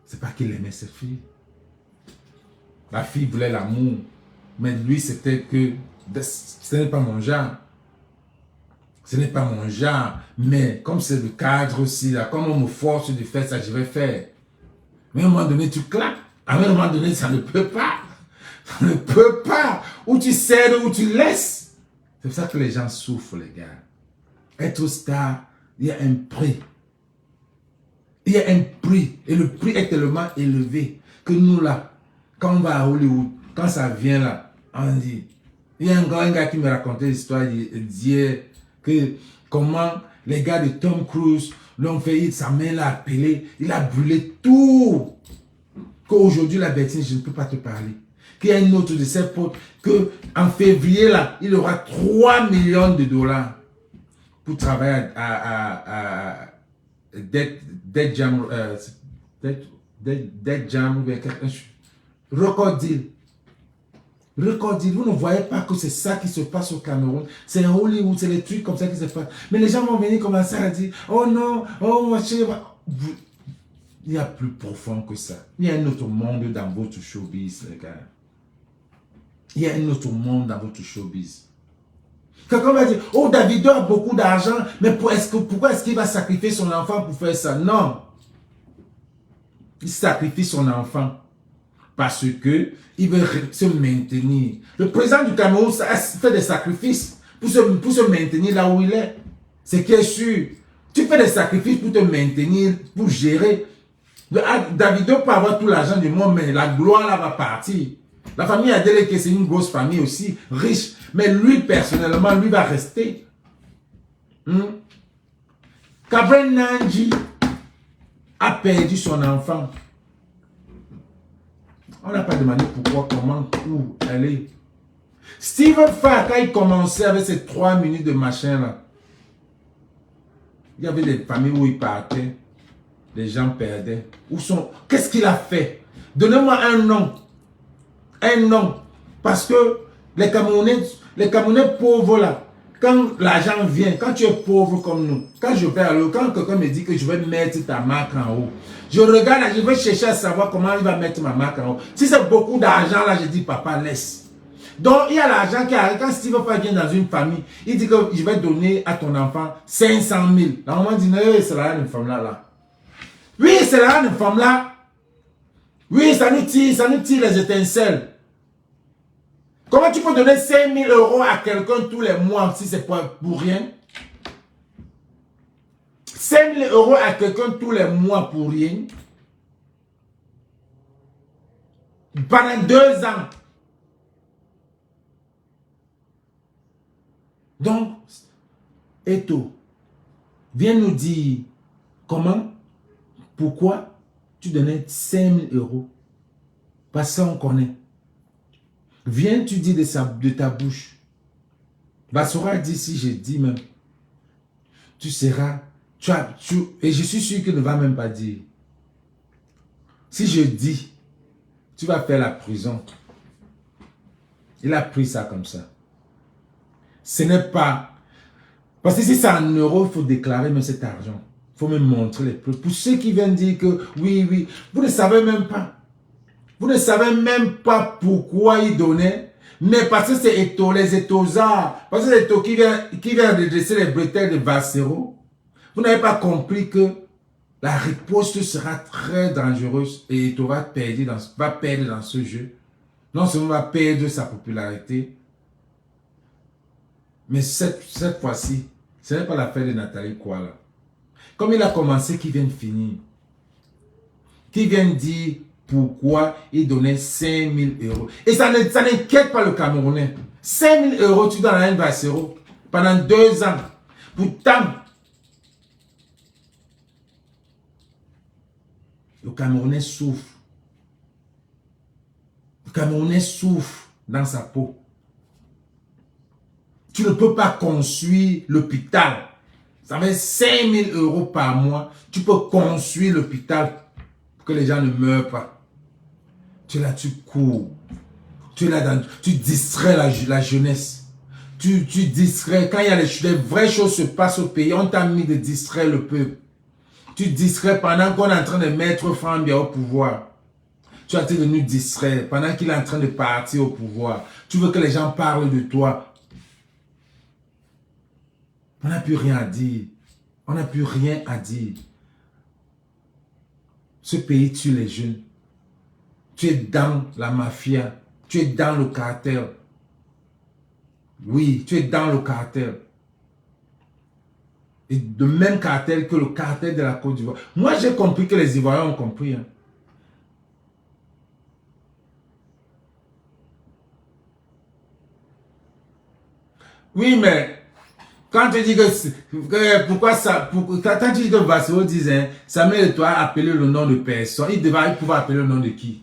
C'est pas qu'il aimait cette fille. La fille voulait l'amour. Mais lui, c'était que ce n'est pas mon genre. Ce n'est pas mon genre. Mais comme c'est le cadre aussi, là, comme on me force de faire ça, je vais faire. Mais à un moment donné, tu claques. À un moment donné, ça ne peut pas. Ça ne peut pas. Ou tu cèdes ou tu laisses. C'est pour ça que les gens souffrent, les gars. Être star, il y a un prix. Il y a un prix. Et le prix est tellement élevé que nous, là, quand on va à Hollywood, quand ça vient là, on dit, il y a un gars qui me racontait l'histoire d'hier, que comment les gars de Tom Cruise l'ont fait, sa main l'a appelé, il a brûlé tout. Qu'aujourd'hui, la bêtise, je ne peux pas te parler. Qu'il y a une autre de ses potes, qu'en février là, il aura 3 millions de dollars pour travailler à Dead Jam, Record deal. Record deal. Vous ne voyez pas que c'est ça qui se passe au Cameroun. C'est Hollywood, c'est les trucs comme ça qui se passent. Mais les gens vont venir commencer à dire, oh non, oh moi il y a plus profond que ça. Il y a un autre monde dans votre showbiz, les gars. Il y a un autre monde dans votre showbiz. Quelqu'un va dire, oh Davido a beaucoup d'argent, mais pourquoi est-ce qu'il va sacrifier son enfant pour faire ça? Non. Il sacrifie son enfant. Parce que il veut se maintenir. Le président du Cameroun a fait des sacrifices pour se maintenir là où il est. C'est qui est sûr. Tu fais des sacrifices pour te maintenir, pour gérer. Davido peut avoir tout l'argent du monde, mais la gloire là va partir. La famille Adele, c'est une grosse famille aussi, riche. Mais lui, personnellement, lui va rester. Cabrain Nanji a perdu son enfant. On n'a pas demandé pourquoi, comment, où, elle est. Steven Farr, quand il commençait avec ses 3 minutes de machin là, il y avait des familles où il partait, les gens perdaient. Où sont? Qu'est-ce qu'il a fait? Donnez-moi un nom. Un nom. Parce que les Camerounais pauvres là, quand l'argent vient, quand tu es pauvre comme nous, quand quelqu'un me dit que je vais mettre ta marque en haut, je regarde là, je vais chercher à savoir comment il va mettre ma marque en haut. Si c'est beaucoup d'argent là, je dis papa laisse. Donc il y a l'argent qui arrive. Quand Steve Farr vient dans une famille, il dit que je vais donner à ton enfant 500 000. La maman dit non, c'est là une femme là. Oui, c'est là une femme là. Oui, ça nous tire les étincelles. Comment tu peux donner 5 000 € à quelqu'un tous les mois si c'est pour rien? 5 000 € à quelqu'un tous les mois pour rien? Pendant 2 ans. Donc, Eto, viens nous dire comment, pourquoi tu donnais 5 000 €. Parce qu'on connaît. Viens, tu dis de ta bouche. Bassora dit, si je dis même, tu seras, et je suis sûr qu'il ne va même pas dire. Si je dis, tu vas faire la prison. Il a pris ça comme ça. Ce n'est pas, parce que si c'est en euros, il faut déclarer même cet argent. Il faut même montrer les preuves. Pour ceux qui viennent dire que, oui, vous ne savez même pas. Vous ne savez même pas pourquoi il donnait. Mais parce que c'est Eto, les étosards, parce que c'est Eto qui vient redresser les bretelles de Valsero. Vous n'avez pas compris que la riposte sera très dangereuse et Eto va perdre dans ce jeu. Non seulement va perdre sa popularité, mais cette fois-ci, ce n'est pas l'affaire de Nathalie Kuala. Comme il a commencé, qu'il vient de finir. Qui vient dire pourquoi il donnait 5 000 euros. Et ça n'inquiète pas le Camerounais. 5 000 euros, tu donnes à un Valsero pendant 2 ans. Pourtant, le Camerounais souffre. Le Camerounais souffre dans sa peau. Tu ne peux pas construire l'hôpital. Ça fait 5 000 euros par mois. Tu peux construire l'hôpital pour que les gens ne meurent pas. Tu es là, tu cours. Tu es là, tu distrais la jeunesse. Tu distrais. Quand il y a les vraies choses se passent au pays, on t'a mis de distraire le peuple. Tu distrais pendant qu'on est en train de mettre Fambia au pouvoir. Tu as été venu distraire pendant qu'il est en train de partir au pouvoir. Tu veux que les gens parlent de toi. On n'a plus rien à dire. On n'a plus rien à dire. Ce pays tue les jeunes. Tu es dans la mafia. Tu es dans le cartel. Oui, tu es dans le cartel. Et le même cartel que le cartel de la Côte d'Ivoire. Moi, j'ai compris que les Ivoiriens ont compris. Hein. Oui, mais quand tu dis pourquoi ça, quand tu dis que Valsero disait, Samuel Eto'o a appelé le nom de personne, il pouvait appeler le nom de qui?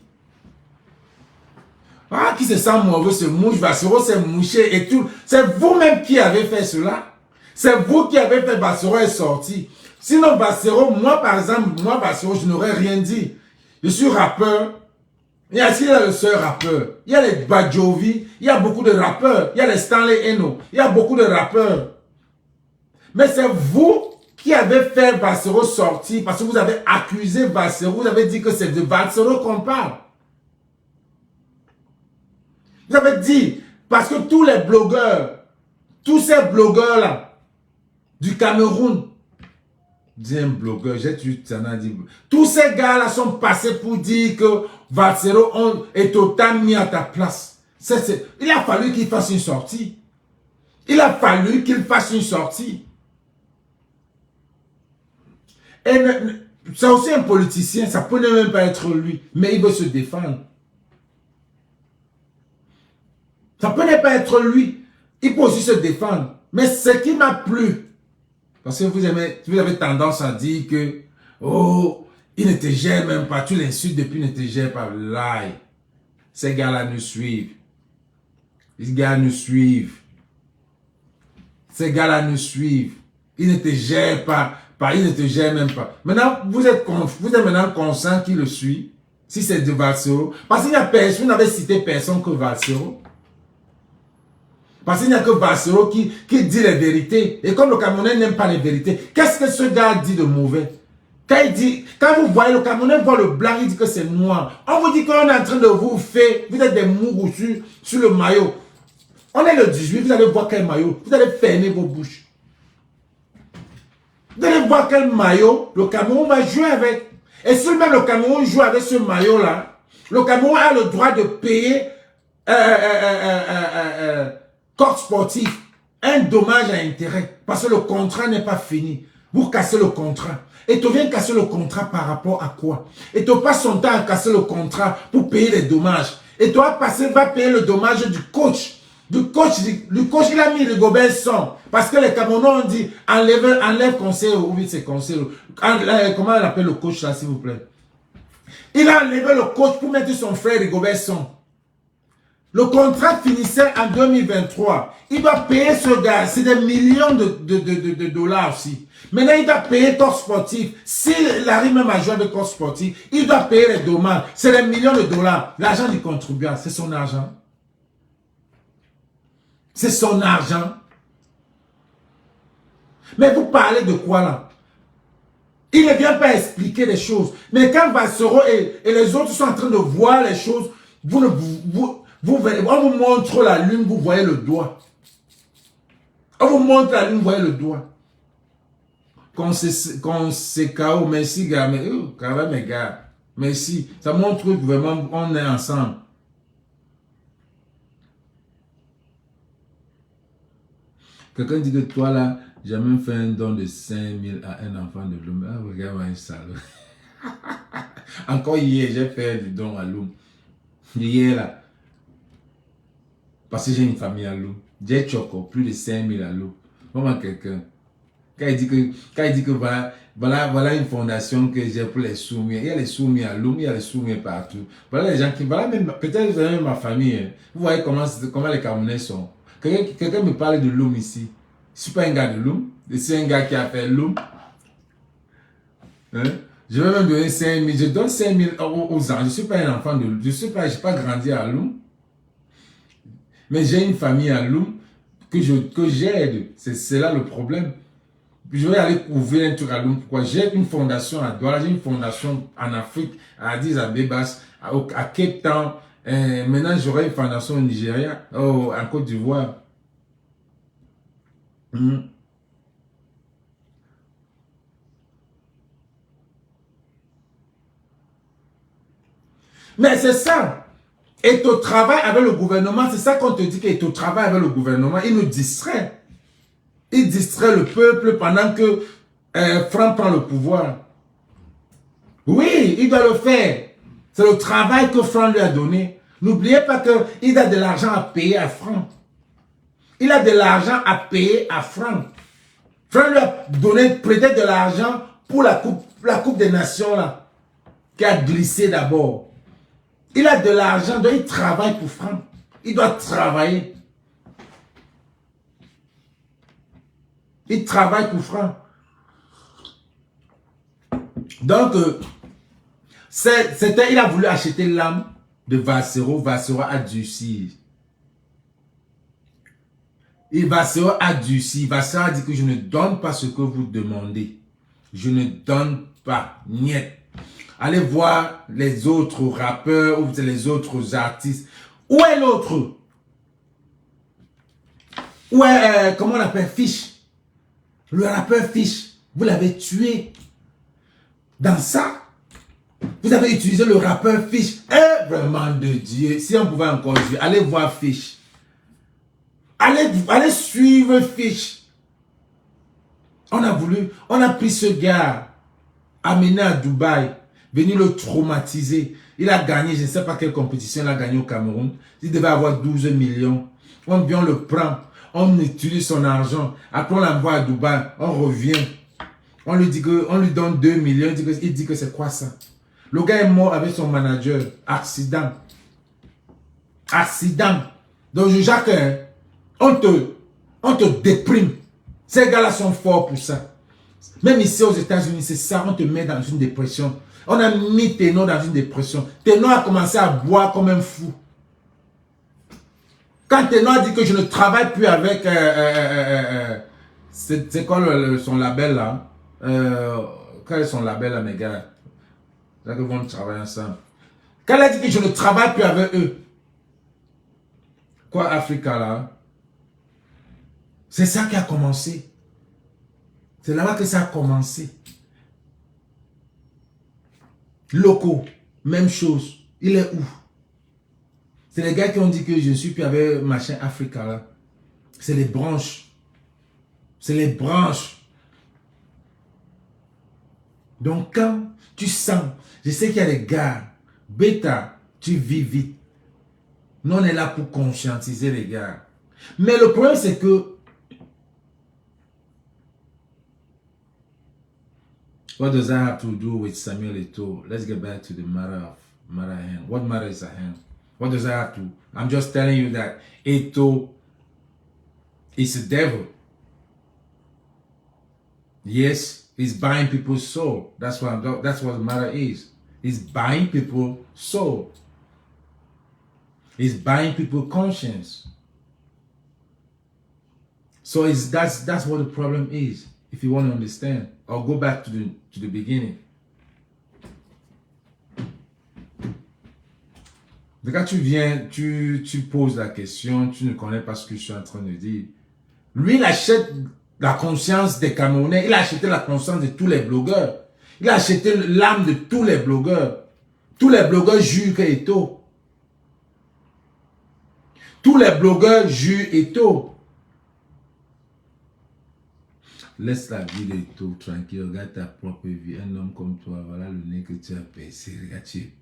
Ah, qui se sent mauvais, se mouche, Valsero s'est mouché et tout. C'est vous-même qui avez fait cela. C'est vous qui avez fait Valsero est sorti. Sinon, Valsero, moi par exemple, Valsero, je n'aurais rien dit. Je suis rappeur. Il y a le seul rappeur. Il y a les Badjovi. Il y a beaucoup de rappeurs. Il y a les Stanley Eno. Il y a beaucoup de rappeurs. Mais c'est vous qui avez fait Valsero sortir parce que vous avez accusé Valsero. Vous avez dit que c'est de Valsero qu'on parle. Vous avez dit, parce que tous les blogueurs, tous ces blogueurs-là, du Cameroun, dis un blogueur, j'ai tué dit. Tous ces gars-là sont passés pour dire que Valsero est totalement mis à ta place. Il a fallu qu'il fasse une sortie. Il a fallu qu'il fasse une sortie. Et c'est aussi un politicien, ça peut ne même pas être lui, mais il veut se défendre. Ça peut ne pas être lui, il peut aussi se défendre. Mais ce qui m'a plu, parce que vous avez tendance à dire que, oh, il ne te gère même pas, tu l'insultes depuis, il ne te gère pas. Lie. Ces gars-là nous suivent. Ces gars nous suivent. Ces gars-là nous suivent. Ils ne te gèrent pas, ils ne te gèrent même pas. Maintenant, vous êtes maintenant conscient qui le suit, si c'est de Valsero. Parce qu'il n'y a personne, vous n'avez cité personne que Valsero. Parce qu'il n'y a que Valsero qui dit les vérités. Et comme le Camerounais n'aime pas les vérités, qu'est-ce que ce gars dit de mauvais? Quand vous voyez le Camerounais voit le blanc, il dit que c'est noir. On vous dit qu'on est en train de vous faire, vous êtes des mourous sur le maillot. On est le 18, vous allez voir quel maillot. Vous allez fermer vos bouches. Vous allez voir quel maillot le Cameroun va jouer avec. Et si même le Cameroun joue avec ce maillot-là, le Cameroun a le droit de payer corps sportif un dommage à intérêt. Parce que le contrat n'est pas fini. Vous cassez le contrat. Et tu viens casser le contrat par rapport à quoi? Et tu passes son temps à casser le contrat pour payer les dommages. Et tu va payer le dommage du coach. Le coach, il a mis le Rigobert Song. Parce que les Camerounais ont dit, enlève conseil, ou oui, c'est conseil. Comment on appelle le coach là, s'il vous plaît? Il a enlevé le coach pour mettre son frère Rigobert Song. Le contrat finissait en 2023. Il doit payer ce gars. C'est des millions de dollars aussi. Maintenant, il doit payer corps sportif. S'il arrive même à jouer avec corps sportif, il doit payer les dommages. C'est des millions de dollars. L'argent du contribuable, c'est son argent. C'est son argent. Mais vous parlez de quoi là? Il ne vient pas expliquer les choses. Mais quand Vassero et les autres sont en train de voir les choses, on vous montre la lune, vous voyez le doigt. On vous montre la lune, vous voyez le doigt. Quand c'est KO, merci gars, mais mes gars, merci. Ça montre que vraiment on est ensemble. Quelqu'un dit que toi là, j'ai même fait un don de 5000 à un enfant de l'homme. Ah, regarde-moi un salaud. Encore hier, j'ai fait du don à l'homme. Hier là. Parce que j'ai une famille à l'eau. J'ai choco, plus de 5000 à l'eau. Comment quelqu'un, quand il dit que voilà une fondation que j'ai pour les soumis. Il y a les soumis à l'eau, il y a les soumis partout. Voilà les gens qui, voilà même, peut-être même ma famille. Hein. Vous voyez comment les Camerounais sont. Quelqu'un me parle de l'homme ici. Je ne suis pas un gars de l'homme. C'est un gars qui a fait l'homme. Hein? Je vais même donner 5000. Je donne 5000 aux gens. Je ne suis pas un enfant de l'homme. Je n'ai pas grandi à l'homme. Mais j'ai une famille à l'homme que j'aide. C'est là le problème. Je vais aller ouvrir un truc à l'homme. Pourquoi? J'ai une fondation à Douala. J'ai une fondation en Afrique, à Addis Abeba, à Cape Town. Maintenant, j'aurai une fondation au Nigeria, en Côte d'Ivoire. Mais c'est ça. Et au travail avec le gouvernement, c'est ça qu'on te dit qu'est au travail avec le gouvernement, il nous distrait. Il distrait le peuple pendant que Franck prend le pouvoir. Oui, il doit le faire. C'est le travail que Franck lui a donné. N'oubliez pas qu'il a de l'argent à payer à Franck. Il a de l'argent à payer à Franck. Franck lui a donné peut-être de l'argent pour la coupe des Nations là, qui a glissé d'abord. Il a de l'argent, donc il travaille pour Franck. Il doit travailler. Il travaille pour Franck. Donc, il a voulu acheter l'âme de Vassero. Vassero a durci. Et Vassero a durci. Vassero a dit que je ne donne pas ce que vous demandez. Je ne donne pas. Niet. Allez voir les autres rappeurs ou les autres artistes. Où est l'autre? Où est, comment on appelle, Fish? Le rappeur Fish. Vous l'avez tué. Dans ça, vous avez utilisé le rappeur Fish. Eh, vraiment de Dieu. Si on pouvait encore jouer, allez voir Fish. Allez suivre Fish. On a pris ce gars, amené à Dubaï, venu le traumatiser. Il a gagné, je ne sais pas quelle compétition il a gagné au Cameroun. Il devait avoir 12 millions. On vient, on le prend, on utilise son argent. Après, on l'envoie à Dubaï, on revient. On lui donne 2 millions. Il dit que c'est quoi ça? Le gars est mort avec son manager. Accident. Accident. Donc, Jacques, on te déprime. Ces gars-là sont forts pour ça. Même ici aux États-Unis, c'est ça, on te met dans une dépression. On a mis Ténor dans une dépression. Ténor a commencé à boire comme un fou. Quand Ténor a dit que je ne travaille plus avec... c'est quoi son label là? Quel est son label là, mes gars? C'est que vont travailler ensemble. Quand elle a dit que je ne travaille plus avec eux. Quoi, Africa là? C'est ça qui a commencé. C'est là-bas que ça a commencé. Locaux, même chose. Il est où? C'est les gars qui ont dit que je ne suis plus avec machin Africa là. C'est les branches. C'est les branches. Donc quand tu sens, je sais qu'il y a des gars, bêta, tu vis vite. Nous on est là pour conscientiser les gars. Mais le problème c'est que what does that have to do with Samuel Eto'o? Let's get back to the matter at hand. What matter is at hand? What does that have to? I'm just telling you that Eto'o is a devil. Yes, he's buying people's soul. That's what the matter is. He's buying people's soul. He's buying people's conscience. So that's what the problem is. if you want to understand. Or go back to the beginning. Mais quand tu viens, tu poses la question, tu ne connais pas ce que je suis en train de dire. Lui, il achète la conscience des Camerounais, il a acheté la conscience de tous les blogueurs. Il a acheté l'âme de tous les blogueurs. Tous les blogueurs jugent Eto'o. Tous les blogueurs jugent Eto'o. Laisse la vie d'Eto'o tranquille, regarde ta propre vie. Un homme comme toi, voilà le nez que tu as percé. Regarde, tu es...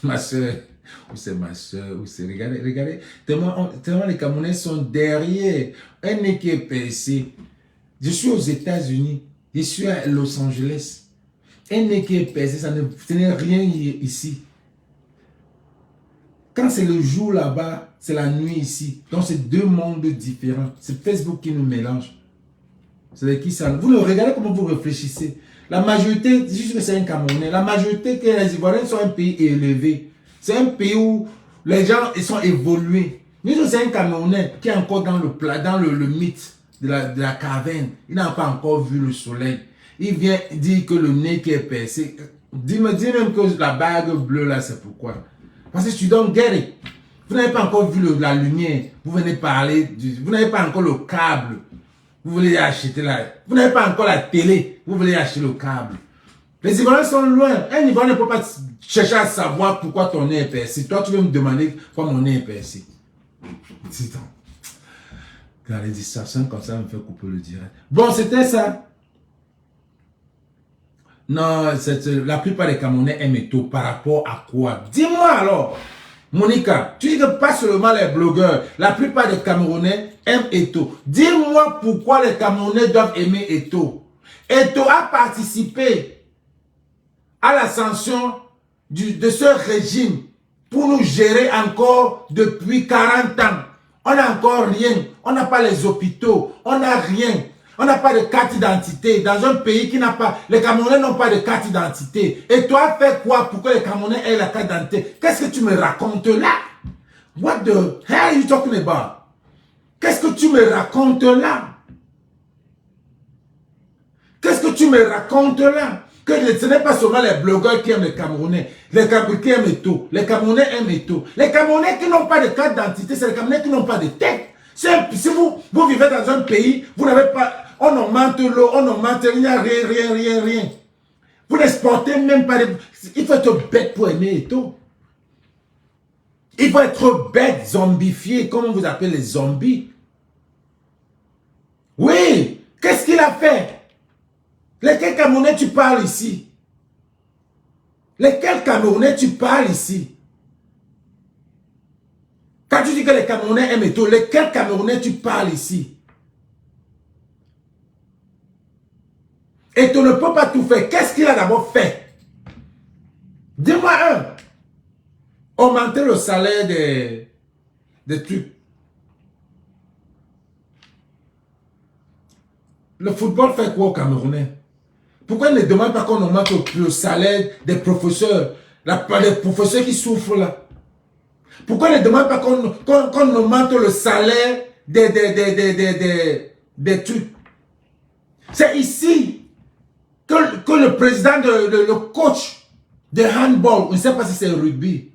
Ma soeur, ou c'est ma soeur, ou c'est... Regardez, tellement les Camerounais sont derrière. Un nez qui est percé. Je suis aux États-Unis, je suis à Los Angeles. Un nez qui est percé, ce n'est rien ici. Quand c'est le jour là-bas, c'est la nuit ici. Donc c'est deux mondes différents. C'est Facebook qui nous mélange. C'est de qui ça? Vous le regardez comment vous réfléchissez. La majorité, juste que c'est un Camerounais, la majorité que les Ivoiriens sont un pays élevé. C'est un pays où les gens ils sont évolués. Nous, c'est un Camerounais qui est encore dans le mythe de la caverne. Il n'a pas encore vu le soleil. Il vient dire que le nez qui est percé. Dis même que la bague bleue là, c'est pourquoi. Parce que tu don't get it. Vous n'avez pas encore vu la lumière. Vous venez parler. Vous n'avez pas encore le câble. Vous voulez acheter vous n'avez pas encore la télé. Vous voulez acheter le câble. Les Ivoiriens sont loin. Un Ivoirien ne peut pas chercher à savoir pourquoi ton nez est percé. Toi, tu veux me demander pourquoi mon nez est percé. Dis donc. Quand les distractions comme ça me fait couper le direct. Bon, c'était ça. Non, la plupart des Camerounais aiment Eto'o par rapport à quoi? Dis-moi alors. Monica, tu dis que pas seulement les blogueurs, la plupart des Camerounais aiment Eto'o. Dis-moi pourquoi les Camerounais doivent aimer Eto'o. Eto'o a participé à l'ascension de ce régime pour nous gérer encore depuis 40 ans. On n'a encore rien. On n'a pas les hôpitaux. On n'a rien. On n'a pas de carte d'identité. Dans un pays qui n'a pas... Les Camerounais n'ont pas de carte d'identité. Et toi, fais quoi pour que les Camerounais aient la carte d'identité? Qu'est-ce que tu me racontes là? What the hell are you talking about? Qu'est-ce que tu me racontes là? Qu'est-ce que tu me racontes là? Que ce n'est pas seulement les blogueurs qui aiment les Camerounais. Les Camerounais qui aiment Eto'o. Les Camerounais aiment Eto'o. Les Camerounais qui n'ont pas de carte d'identité, c'est les Camerounais qui n'ont pas de tête. Si vous vivez dans un pays, vous n'avez pas... On augmente l'eau, on augmente rien. Vous n'exportez même pas... Il faut être bête pour aimer Eto'o. Il faut être bête, zombifié. Comment vous appelez les zombies? Oui. Qu'est-ce qu'il a fait? Lesquels Camerounais tu parles ici? Lesquels Camerounais tu parles ici? Quand tu dis que les Camerounais aiment Eto'o, lesquels Camerounais tu parles ici? Eto'o ne peut pas tout faire. Qu'est-ce qu'il a d'abord fait? Dis-moi un. Augmenter le salaire des trucs. Le football fait quoi aux Camerounais? Pourquoi il ne demande pas qu'on augmente le salaire des professeurs? Les professeurs qui souffrent là. Pourquoi il ne demande pas qu'on augmente le salaire des trucs? C'est ici que le président, le coach de handball, je ne sais pas si c'est le rugby.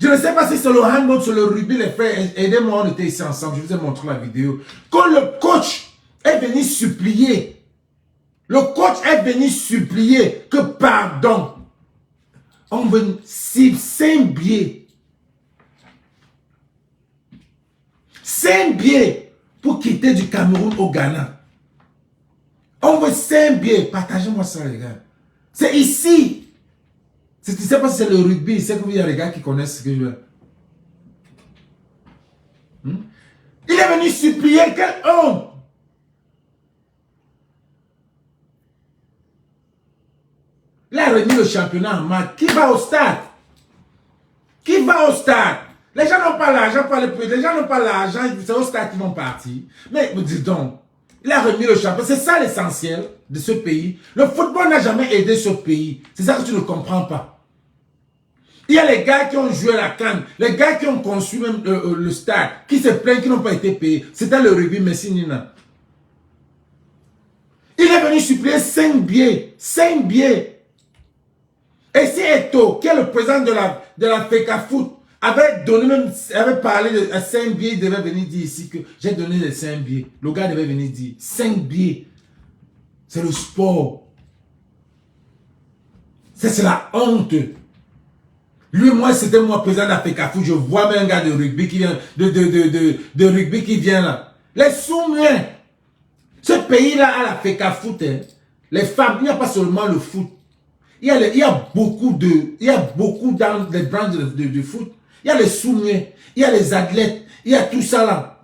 Je ne sais pas si c'est le handball, sur le rugby, les frères, aidez-moi, on était ici ensemble, je vous ai montré la vidéo. Quand le coach est venu supplier, que pardon, on veut 5 billets. 5 billets pour quitter du Cameroun au Ghana. On veut 5 billets. Partagez-moi ça, les gars. C'est ici. Je ne sais pas si c'est le rugby. C'est qu'il y a des gars qui connaissent ce que je veux. Il est venu supplier. Quel homme! Il a remis le championnat en main. Qui va au stade? Qui va au stade? Les gens n'ont pas l'argent pour aller plus. Les gens n'ont pas l'argent. C'est au stade qu'ils vont partir. Mais dis donc, il a remis le championnat. C'est ça l'essentiel de ce pays. Le football n'a jamais aidé ce pays. C'est ça que tu ne comprends pas. Il y a les gars qui ont joué la CAN, les gars qui ont construit même le stade, qui se plaignent, qui n'ont pas été payés. C'était le rugby, merci Nina. Il est venu supplier 5 billets. 5 billets. Et si Eto, qui est le président de la FECAFOOT, avait parlé de 5 billets, il devait venir dire ici que j'ai donné les 5 billets. Le gars devait venir dire 5 billets. C'est le sport. C'est la honte. Lui, moi, c'était moi, président de la FECAFOOT. Je vois même un gars de rugby qui vient, de rugby qui vient là. Les Soumiens. Ce pays-là a la FECAFOOT. Hein. Les femmes, il n'y a pas seulement le foot. Il y a beaucoup dans les branches de foot. Il y a les Soumiens, il y a les athlètes, il y a tout ça là.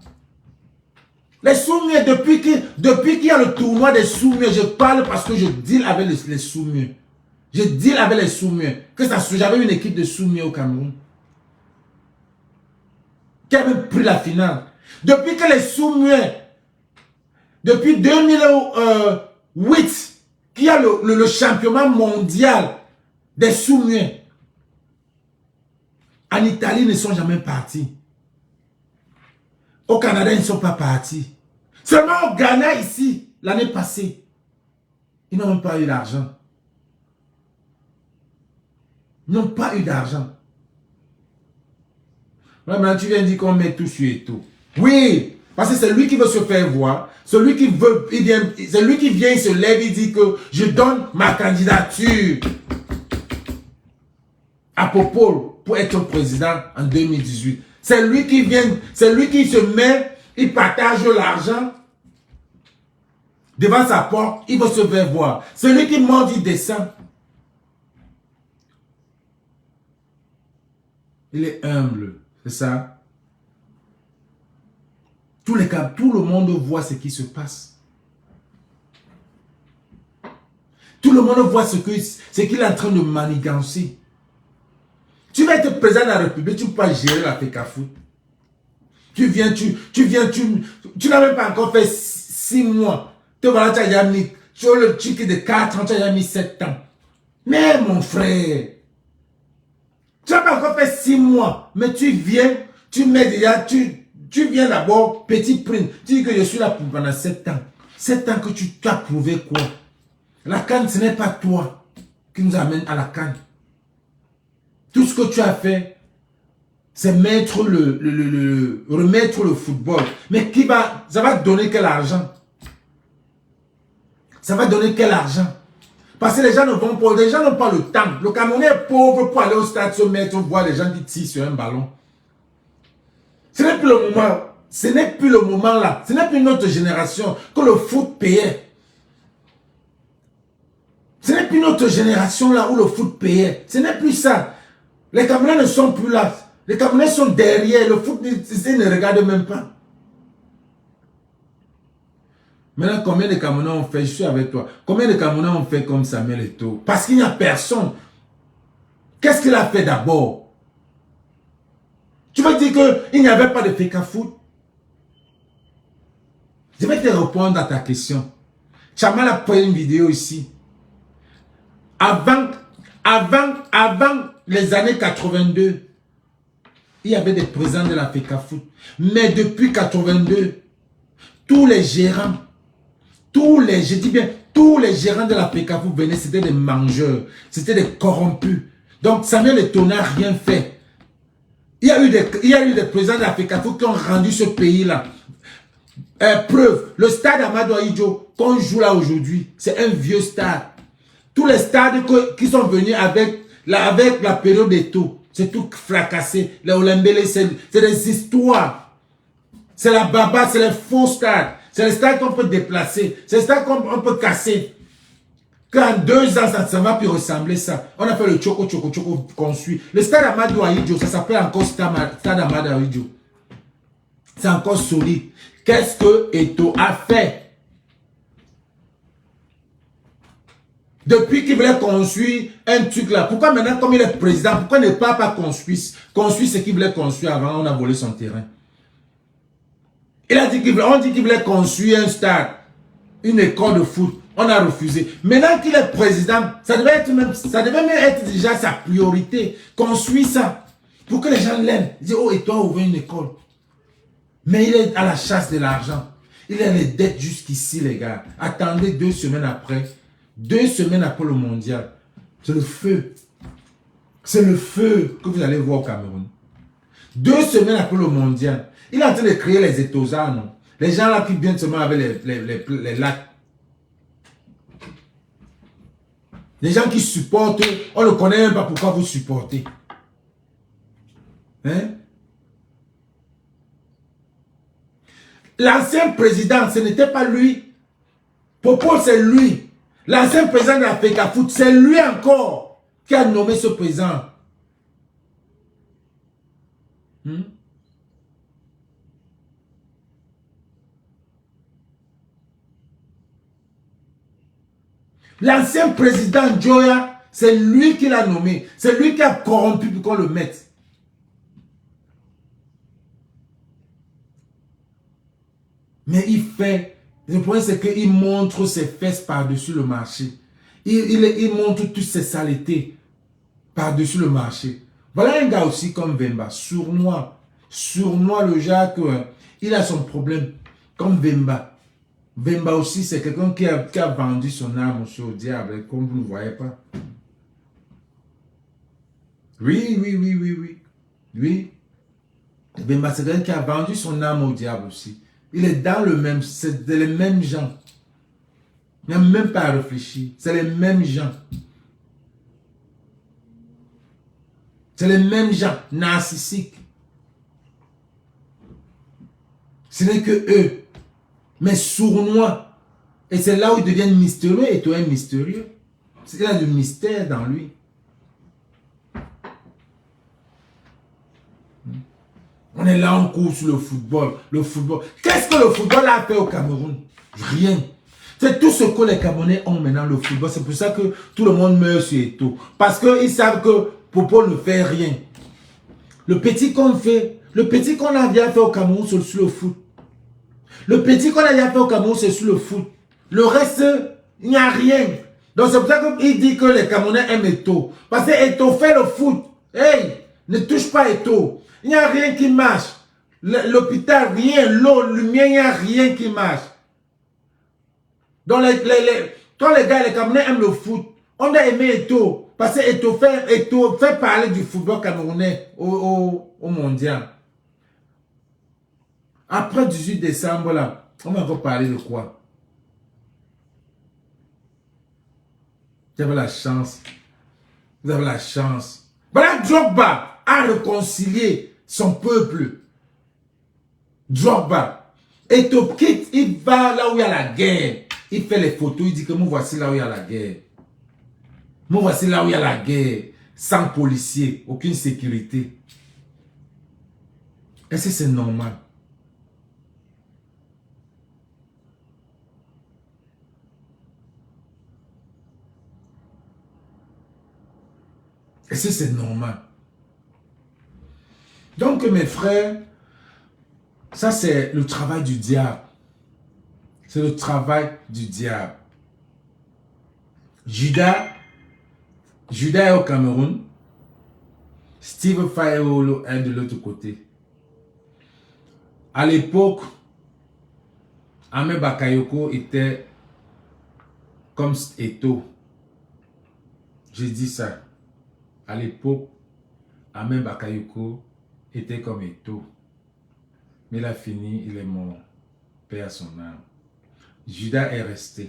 Les Soumiens, depuis qu'il y a le tournoi des Soumiens, je parle parce que je deal avec les Soumiens. Je deal avec les Soumiens. J'avais une équipe de Soumiens au Cameroun qui a même pris la finale. Depuis que les Soumiens, depuis 2008, qu'il y a le championnat mondial des Soumiens, en Italie, ils ne sont jamais partis. Au Canada, ils ne sont pas partis. Seulement au Ghana, ici, l'année passée, ils n'ont même pas eu d'argent. Ils n'ont pas eu d'argent. Maintenant, tu viens dire qu'on met tout sur et tout. Oui, parce que c'est lui qui veut se faire voir. Celui qui veut, c'est lui qui vient, il se lève, il dit que je donne ma candidature à Popol pour être président en 2018. C'est lui qui vient, c'est lui qui se met, il partage l'argent devant sa porte, il veut se faire voir. Celui qui monte, il descend. Il est humble, c'est ça. Tout le monde voit ce qui se passe. Tout le monde voit ce qu'il est en train de manigancer. Tu vas être président de la République, tu ne peux pas gérer la FECAFOOT. Tu n'as même pas encore fait 6 mois. Te voilà, tu as déjà mis, sur le truc de 4 ans, tu as déjà mis 7 ans. Mais mon frère, tu n'as pas encore fait 6 mois, mais tu viens, tu mets déjà, tu viens d'abord, petit prime. Tu dis que je suis là pendant 7 ans. 7 ans que tu as prouvé quoi? La CAN, ce n'est pas toi qui nous amène à la CAN. Tout ce que tu as fait, c'est remettre le football. Mais ça va donner quel argent? Ça va donner quel argent? Parce que les gens n'ont pas le temps. Le Camerounais est pauvre pour aller au stade se mettre, voir les gens qui tirent sur un ballon. Ce n'est plus le moment. Ce n'est plus le moment là. Ce n'est plus notre génération que le foot payait. Ce n'est plus notre génération là où le foot payait. Ce n'est plus ça. Les Camerounais ne sont plus là. Les Camerounais sont derrière. Le foot, ils ne regardent même pas. Maintenant, combien de Camerounais ont fait? Je suis avec toi. Combien de Camerounais ont fait comme Samuel Eto'o? Parce qu'il n'y a personne. Qu'est-ce qu'il a fait d'abord? Tu vas dire qu'il n'y avait pas de FECAFOOT? Je vais te répondre à ta question. Chamal a pris une vidéo ici. Avant les années 82, il y avait des présidents de la FECAFOOT. Mais depuis 82, tous les gérants, je dis bien, tous les gérants de la FECAFOOT venaient, c'était des mangeurs, c'était des corrompus. Donc Samuel Eto'o n'a rien fait. Il y a eu des présidents de la FECAFOOT qui ont rendu ce pays-là. Preuve, le stade Amadou Ahidjo qu'on joue là aujourd'hui, c'est un vieux stade. Tous les stades qui sont venus avec la période d'Eto'o, c'est tout fracassé. Les Olembele, c'est des histoires. C'est la baba, c'est les faux stades. C'est les stades qu'on peut déplacer. C'est les stades qu'on peut casser. Qu'en 2 ans, ça ne va plus ressembler ça. On a fait le Choco construit. Le stade Amadou Ahidjo, ça s'appelle encore stade Amadou Ahidjo. C'est encore solide. Qu'est-ce que Eto'o a fait? Depuis qu'il voulait construire un truc là, pourquoi maintenant, comme il est président, pourquoi ne pas construire ce qu'il voulait construire avant, on a volé son terrain? On dit qu'il voulait construire un stade, une école de foot. On a refusé. Maintenant qu'il est président, ça devait même être déjà sa priorité. Qu'on suit ça. Pour que les gens l'aiment. Ils disent, oh, et toi, ouvre une école. Mais il est à la chasse de l'argent. Il a les dettes jusqu'ici, les gars. Attendez 2 semaines après. 2 semaines après le mondial. C'est le feu. C'est le feu que vous allez voir au Cameroun. 2 semaines après le mondial. Il est en train de créer les étosards, non? Les gens là qui viennent seulement avec les lacs. Les gens qui supportent, on ne connaît même pas pourquoi vous supportez. Hein? L'ancien président, ce n'était pas lui. Popo, c'est lui. L'ancien président de la FECAFOOT, c'est lui encore qui a nommé ce président. L'ancien président Joya, c'est lui qui l'a nommé. C'est lui qui a corrompu pour qu'on le mette. Mais il fait, le problème c'est qu'il montre ses fesses par-dessus le marché. Il montre toutes ses saletés par-dessus le marché. Voilà un gars aussi comme Vemba, sournois. Sournois le Jacques, il a son problème. Comme Vemba. Vemba aussi, c'est quelqu'un qui a vendu son âme aussi au diable, comme vous ne voyez pas. Oui. Oui. Vemba, c'est quelqu'un qui a vendu son âme au diable aussi. Il est dans le même, c'est les mêmes gens. Il n'y a même pas à réfléchir. C'est les mêmes gens. C'est les mêmes gens, narcissiques. Ce n'est que eux. Mais sournois. Et c'est là où ils deviennent mystérieux et toi es mystérieux. Il a du mystère dans lui. On est là en cours sur le football. Le football. Qu'est-ce que le football a fait au Cameroun? Rien. C'est tout ce que les Camerounais ont maintenant, le football. C'est pour ça que tout le monde meurt sur Eto'o. Parce qu'ils savent que Popo ne fait rien. Le petit qu'on fait, le petit qu'on a bien fait au Cameroun, c'est sur le foot. Le petit qu'on a bien fait au Cameroun, c'est sur le foot. Le reste, il n'y a rien. Donc c'est pour ça qu'il dit que les Camerounais aiment Eto'o. Parce que Eto'o fait le foot. Hey, ne touche pas Eto'o. Il n'y a rien qui marche. L'hôpital, rien. L'eau, lumière, il n'y a rien qui marche. Donc quand les gars, les Camerounais aiment le foot, on a aimé Eto'o. Parce que Eto'o fait parler du football camerounais au mondial. Après 18 décembre, là, on va encore parler de quoi? Vous avez la chance. Vous avez la chance. Voilà, Drogba a réconcilié son peuple. Drogba. Eto'o quitte, il va là où il y a la guerre. Il fait les photos, il dit que moi voici là où il y a la guerre. Moi voici là où il y a la guerre. Sans policiers, aucune sécurité. Est-ce que c'est normal? Est-ce que c'est normal? Donc mes frères, ça c'est le travail du diable. C'est le travail du diable. Judas est au Cameroun. Steve Fayolo est de l'autre côté. À l'époque, Ahmed Bakayoko était comme Eto'o. J'ai dit ça. À l'époque, Ahmed Bakayoko était comme Eto'o. Mais il a fini, il est mort. Paix à son âme. Judas est resté.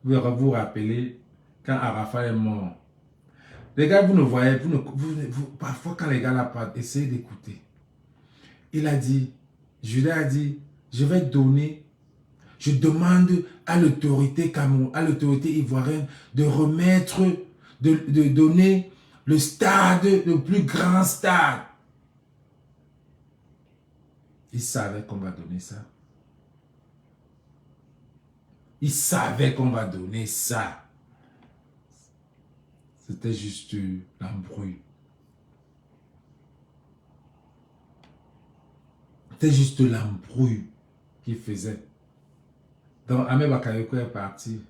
Vous vous rappelez, quand Arafat est mort, les gars, vous ne voyez, parfois quand les gars là parlent, essayez d'écouter. Il a dit, Judas a dit, je vais donner, je demande à l'autorité Cameroun, à l'autorité ivoirienne de remettre, de donner le stade, le plus grand stade. Il savait qu'on va donner ça. Il savait qu'on va donner ça. C'était juste l'embrouille. C'était juste l'embrouille qu'il faisait. Donc, Ahmed Bakayoko est parti.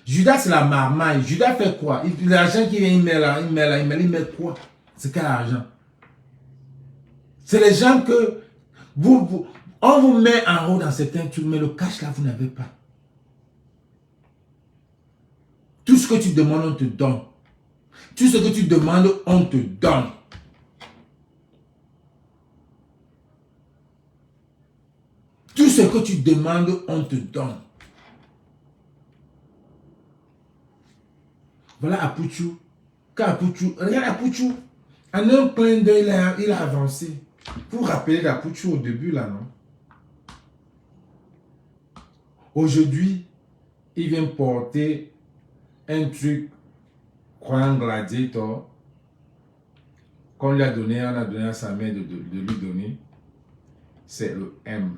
Judas, c'est la marmaille. Judas fait quoi? L'argent qui vient, il met quoi? C'est quel argent? C'est les gens que on vous met en haut dans certains trucs, mais le cash là, vous n'avez pas. Tout ce que tu demandes, on te donne. Tout ce que tu demandes, on te donne. Tout ce que tu demandes, on te donne. Voilà Apuchu. Quand Apuchu, regarde Apuchu. En un clin d'œil, il a avancé. Vous vous rappelez d'Apuchu au début là, non? Aujourd'hui, il vient porter un truc, croyant Gladiator, qu'on lui a donné, on a donné à sa mère de lui donner. C'est le M.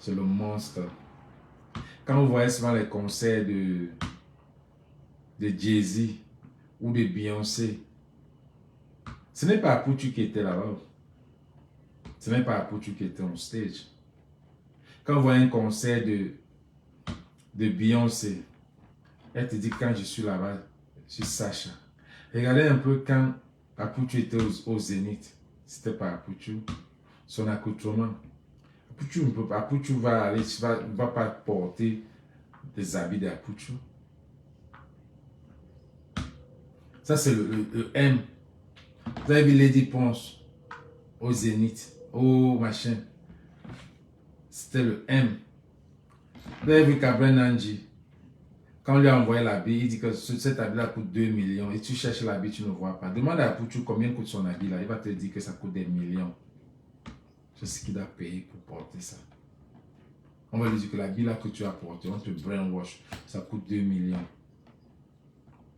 C'est le monstre. Quand vous voyez souvent les concerts de Jay-Z ou de Beyoncé, ce n'est pas Apuchu qui était là-bas. Ce n'est pas Apuchu qui était en stage. Quand vous voyez un concert de Beyoncé, elle te dit quand je suis là-bas, je suis Sacha. Regardez un peu quand Apuchu était au Zénith. C'était pas Apuchu. Son accoutrement. Apuchu va aller, va pas porter des habits d'Apuchu. Ça, c'est le M. Vous avez vu Lady Ponce au Zénith, au machin. C'était le M. Vous avez vu Cabrel Nanji. Quand on lui a envoyé l'habit, il dit que cet habit-là coûte 2 millions. Et tu cherches l'habit, tu ne vois pas. Demande à Apuchu combien coûte son habit là. Il va te dire que ça coûte des millions. C'est ce qu'il a payé pour porter ça. On va lui dire que l'habit là que tu as porté, on te brainwash, ça coûte 2 millions.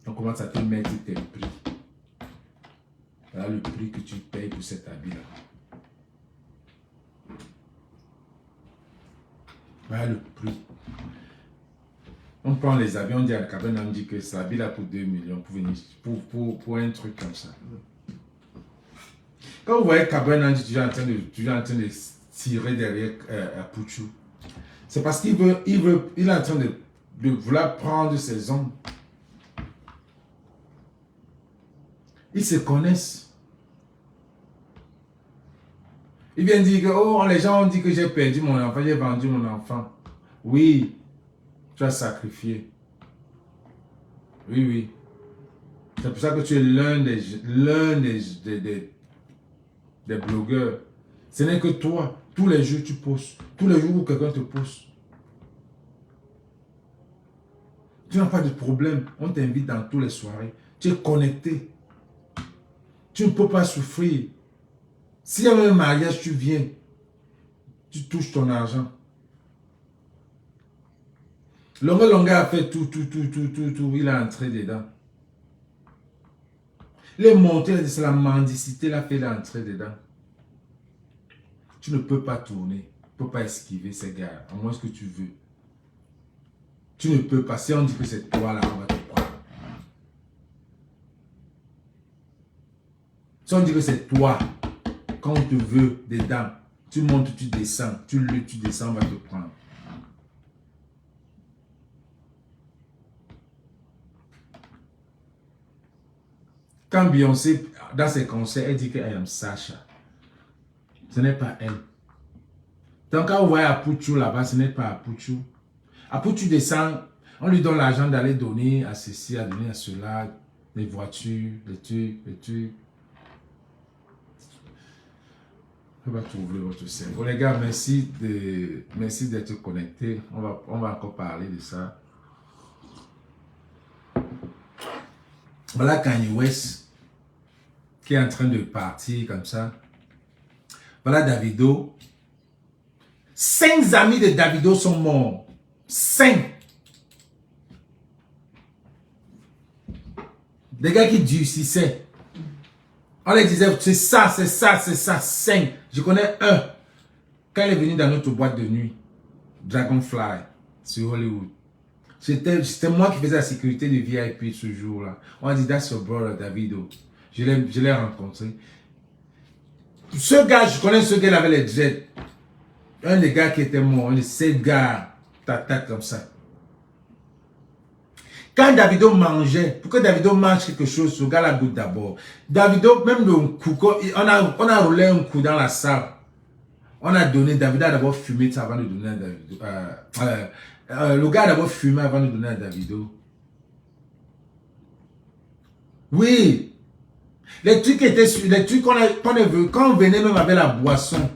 On commence à te mettre tes prix. Voilà le prix que tu payes pour cet habit-là. Voilà le prix. On prend les avions, on dit à la cabane, on dit que cet habit-là coûte 2 millions pour venir, pour un truc comme ça. Quand vous voyez Cabane, tu es en train de tirer derrière Apuchu. C'est parce qu'il il est en train de vouloir prendre ses hommes. Ils se connaissent. Ils viennent dire que oh, les gens ont dit que j'ai perdu mon enfant, j'ai vendu mon enfant. Oui, tu as sacrifié. Oui, oui. C'est pour ça que tu es l'un des blogueurs. Ce n'est que toi, tous les jours tu postes. Tous les jours où quelqu'un te poste. Tu n'as pas de problème. On t'invite dans toutes les soirées. Tu es connecté. Tu ne peux pas souffrir. S'il y a un mariage, tu viens. Tu touches ton argent. Longa a fait tout. Il est entré dedans. Les montées, c'est la mendicité, il a fait l'entrée dedans. Tu ne peux pas tourner. Tu ne peux pas esquiver ces gars. À moins que tu veux. Tu ne peux pas. Si on dit que c'est toi là, on va te prendre. Si on dit que c'est toi, quand on te veut dedans, tu montes, tu descends, tu luttes, tu descends, on va te prendre. Quand Beyoncé, dans ses concerts, elle dit que I am Sacha. Ce n'est pas elle. Donc quand vous voyez Apuchu là-bas, ce n'est pas Apuchu. Apuchu descend, on lui donne l'argent d'aller donner à ceci, à donner à cela, les voitures, les trucs. Je vais trouver votre cerveau. Les gars, merci d'être connectés. On va encore parler de ça. Voilà Kanye West qui est en train de partir comme ça. Voilà Davido. 5 amis de Davido sont morts. 5. Des gars qui durcissaient. On les disait, c'est ça. 5. Je connais un. Quand il est venu dans notre boîte de nuit, Dragonfly, sur Hollywood. C'était moi qui faisais la sécurité de VIP ce jour-là. On a dit, that's your brother, Davido. Je l'ai rencontré. Ce gars, je connais ce gars, il avait les dreads. un des gars qui était mort, un de ces gars, t'attaque comme ça. Quand Davido mangeait, pour que Davido mange quelque chose, ce gars la goûte d'abord. Davido, même le coup, on a roulé un coup dans la salle. On a donné, Davido a d'abord fumé ça avant de donner à Davido. Le gars a d'abord fumé avant de donner à Davido. Oui. Les trucs étaient sur, les trucs qu'on a vu, quand on venait même avec la boisson,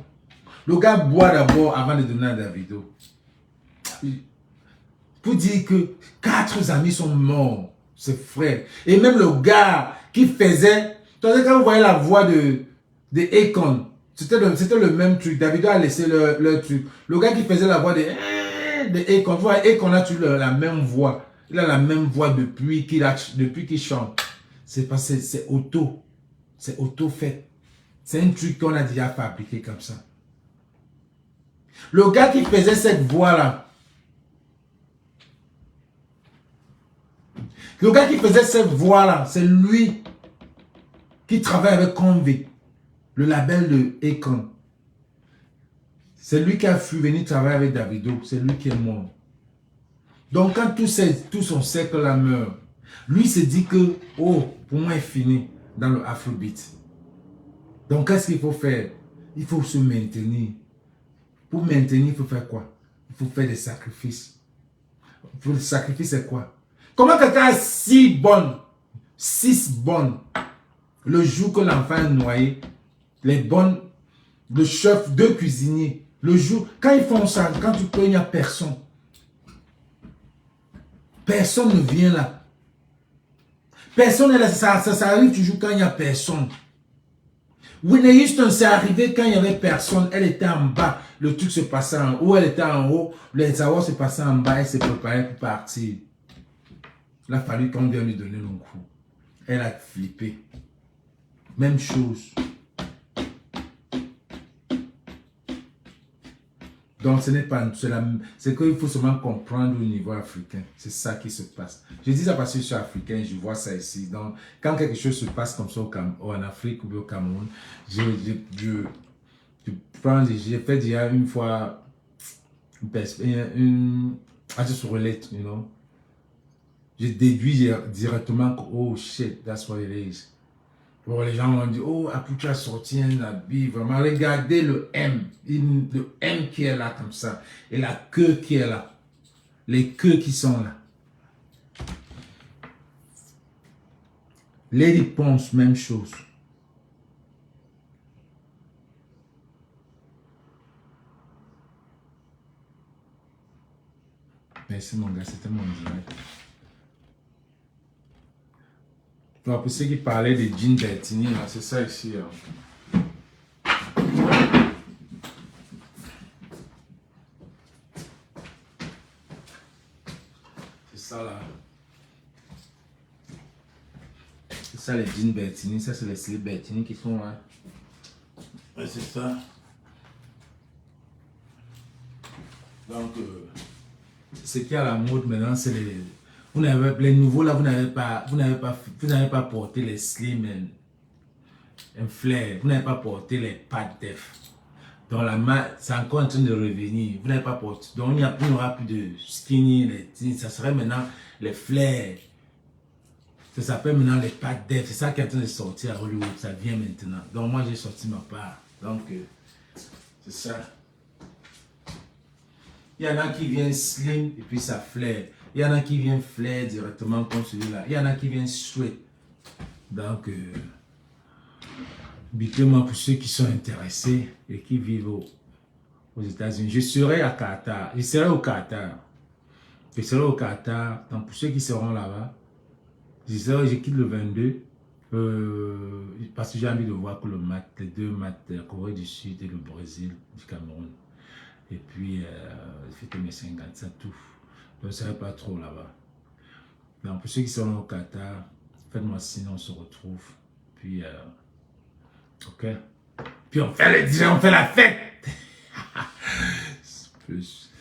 le gars boit d'abord avant de donner à Davido. Pour dire que 4 amis sont morts, ses frères. Et même le gars qui faisait, quand vous voyez la voix de Akon, c'était le même truc. Davido a laissé le truc. Le gars qui faisait la voix de Akon, vous voyez, Akon a toujours la même voix. Il a la même voix depuis qu'il chante. C'est parce que c'est auto. C'est auto fait. C'est un truc qu'on a déjà fabriqué comme ça. Le gars qui faisait cette voix-là, le gars qui faisait cette voix-là, c'est lui qui travaille avec Convict, le label de Akon. C'est lui qui a fui venir travailler avec Davido. C'est lui qui est mort. Donc quand tout son cercle-là meurt, lui se dit que, oh, pour moi, il est fini dans le Afrobeat. Donc qu'est-ce qu'il faut faire? Il faut se maintenir. Pour maintenir, il faut faire quoi? Il faut faire des sacrifices. Le sacrifice, c'est quoi? Comment quelqu'un a 6 bonnes, le jour que l'enfant est noyé, les bonnes, le chef, 2 cuisiniers, le jour, quand ils font ça, quand tu peux, il n'y a personne. Personne ne vient là. Personne n'est là, ça arrive toujours quand il n'y a personne. Whitney Houston, c'est arrivé quand il n'y avait personne, elle était en bas, le truc se passait en haut, elle était en haut, les awards se passaient en bas, elle s'est préparée pour partir. Il a fallu qu'on vienne lui donner le coup. Elle a flippé. Même chose. Donc ce n'est pas... C'est qu'il faut seulement comprendre au niveau africain. C'est ça qui se passe. Je dis ça parce que je suis africain, je vois ça ici. Donc quand quelque chose se passe comme ça en Afrique ou au Cameroun, j'ai fait déjà une fois I just relate, you know. Je déduis directement que, oh shit, that's what it is. Bon, les gens m'ont dit, oh, Apucha a sorti un habit, vraiment, regardez le M qui est là comme ça, et la queue qui est là, les queues qui sont là. Lady Ponce, même chose. Merci mon gars, c'était mon direct. Donc, pour ceux qui parlaient de Jean Bertini, c'est ça ici. C'est ça là. C'est ça les jeans Bertini, ça c'est les slips Bertini qui sont là. Ouais, c'est ça. Donc, ce qui est à la mode maintenant, c'est les nouveaux là, vous n'avez pas porté les slim and flare, vous n'avez pas porté les pattes def. Donc la main, c'est encore en train de revenir. Vous n'avez pas porté. Donc il n'y aura plus de skinny, ça serait maintenant les flares. Ça s'appelle maintenant les pattes def. C'est ça qui est en train de sortir à Hollywood. Ça vient maintenant. Donc moi j'ai sorti ma part. Donc c'est ça. Il y en a qui viennent slim et puis ça flaire. Il y en a qui viennent flair directement comme celui-là. Il y en a qui viennent straight. Donc, dites-moi pour ceux qui sont intéressés et qui vivent aux États-Unis. Je serai à Qatar. Je serai au Qatar. Je serai au Qatar. Donc, pour ceux qui seront là-bas, je quitte le 22. Parce que j'ai envie de voir que les 2 matchs de la Corée du Sud et le Brésil, du Cameroun. Et puis, fêter mes 50, ça tout. Donc, je ne serai pas trop là-bas. Donc, pour ceux qui sont au Qatar, faites-moi signe, on se retrouve. Puis, ok. Puis, on fait la fête. Plus.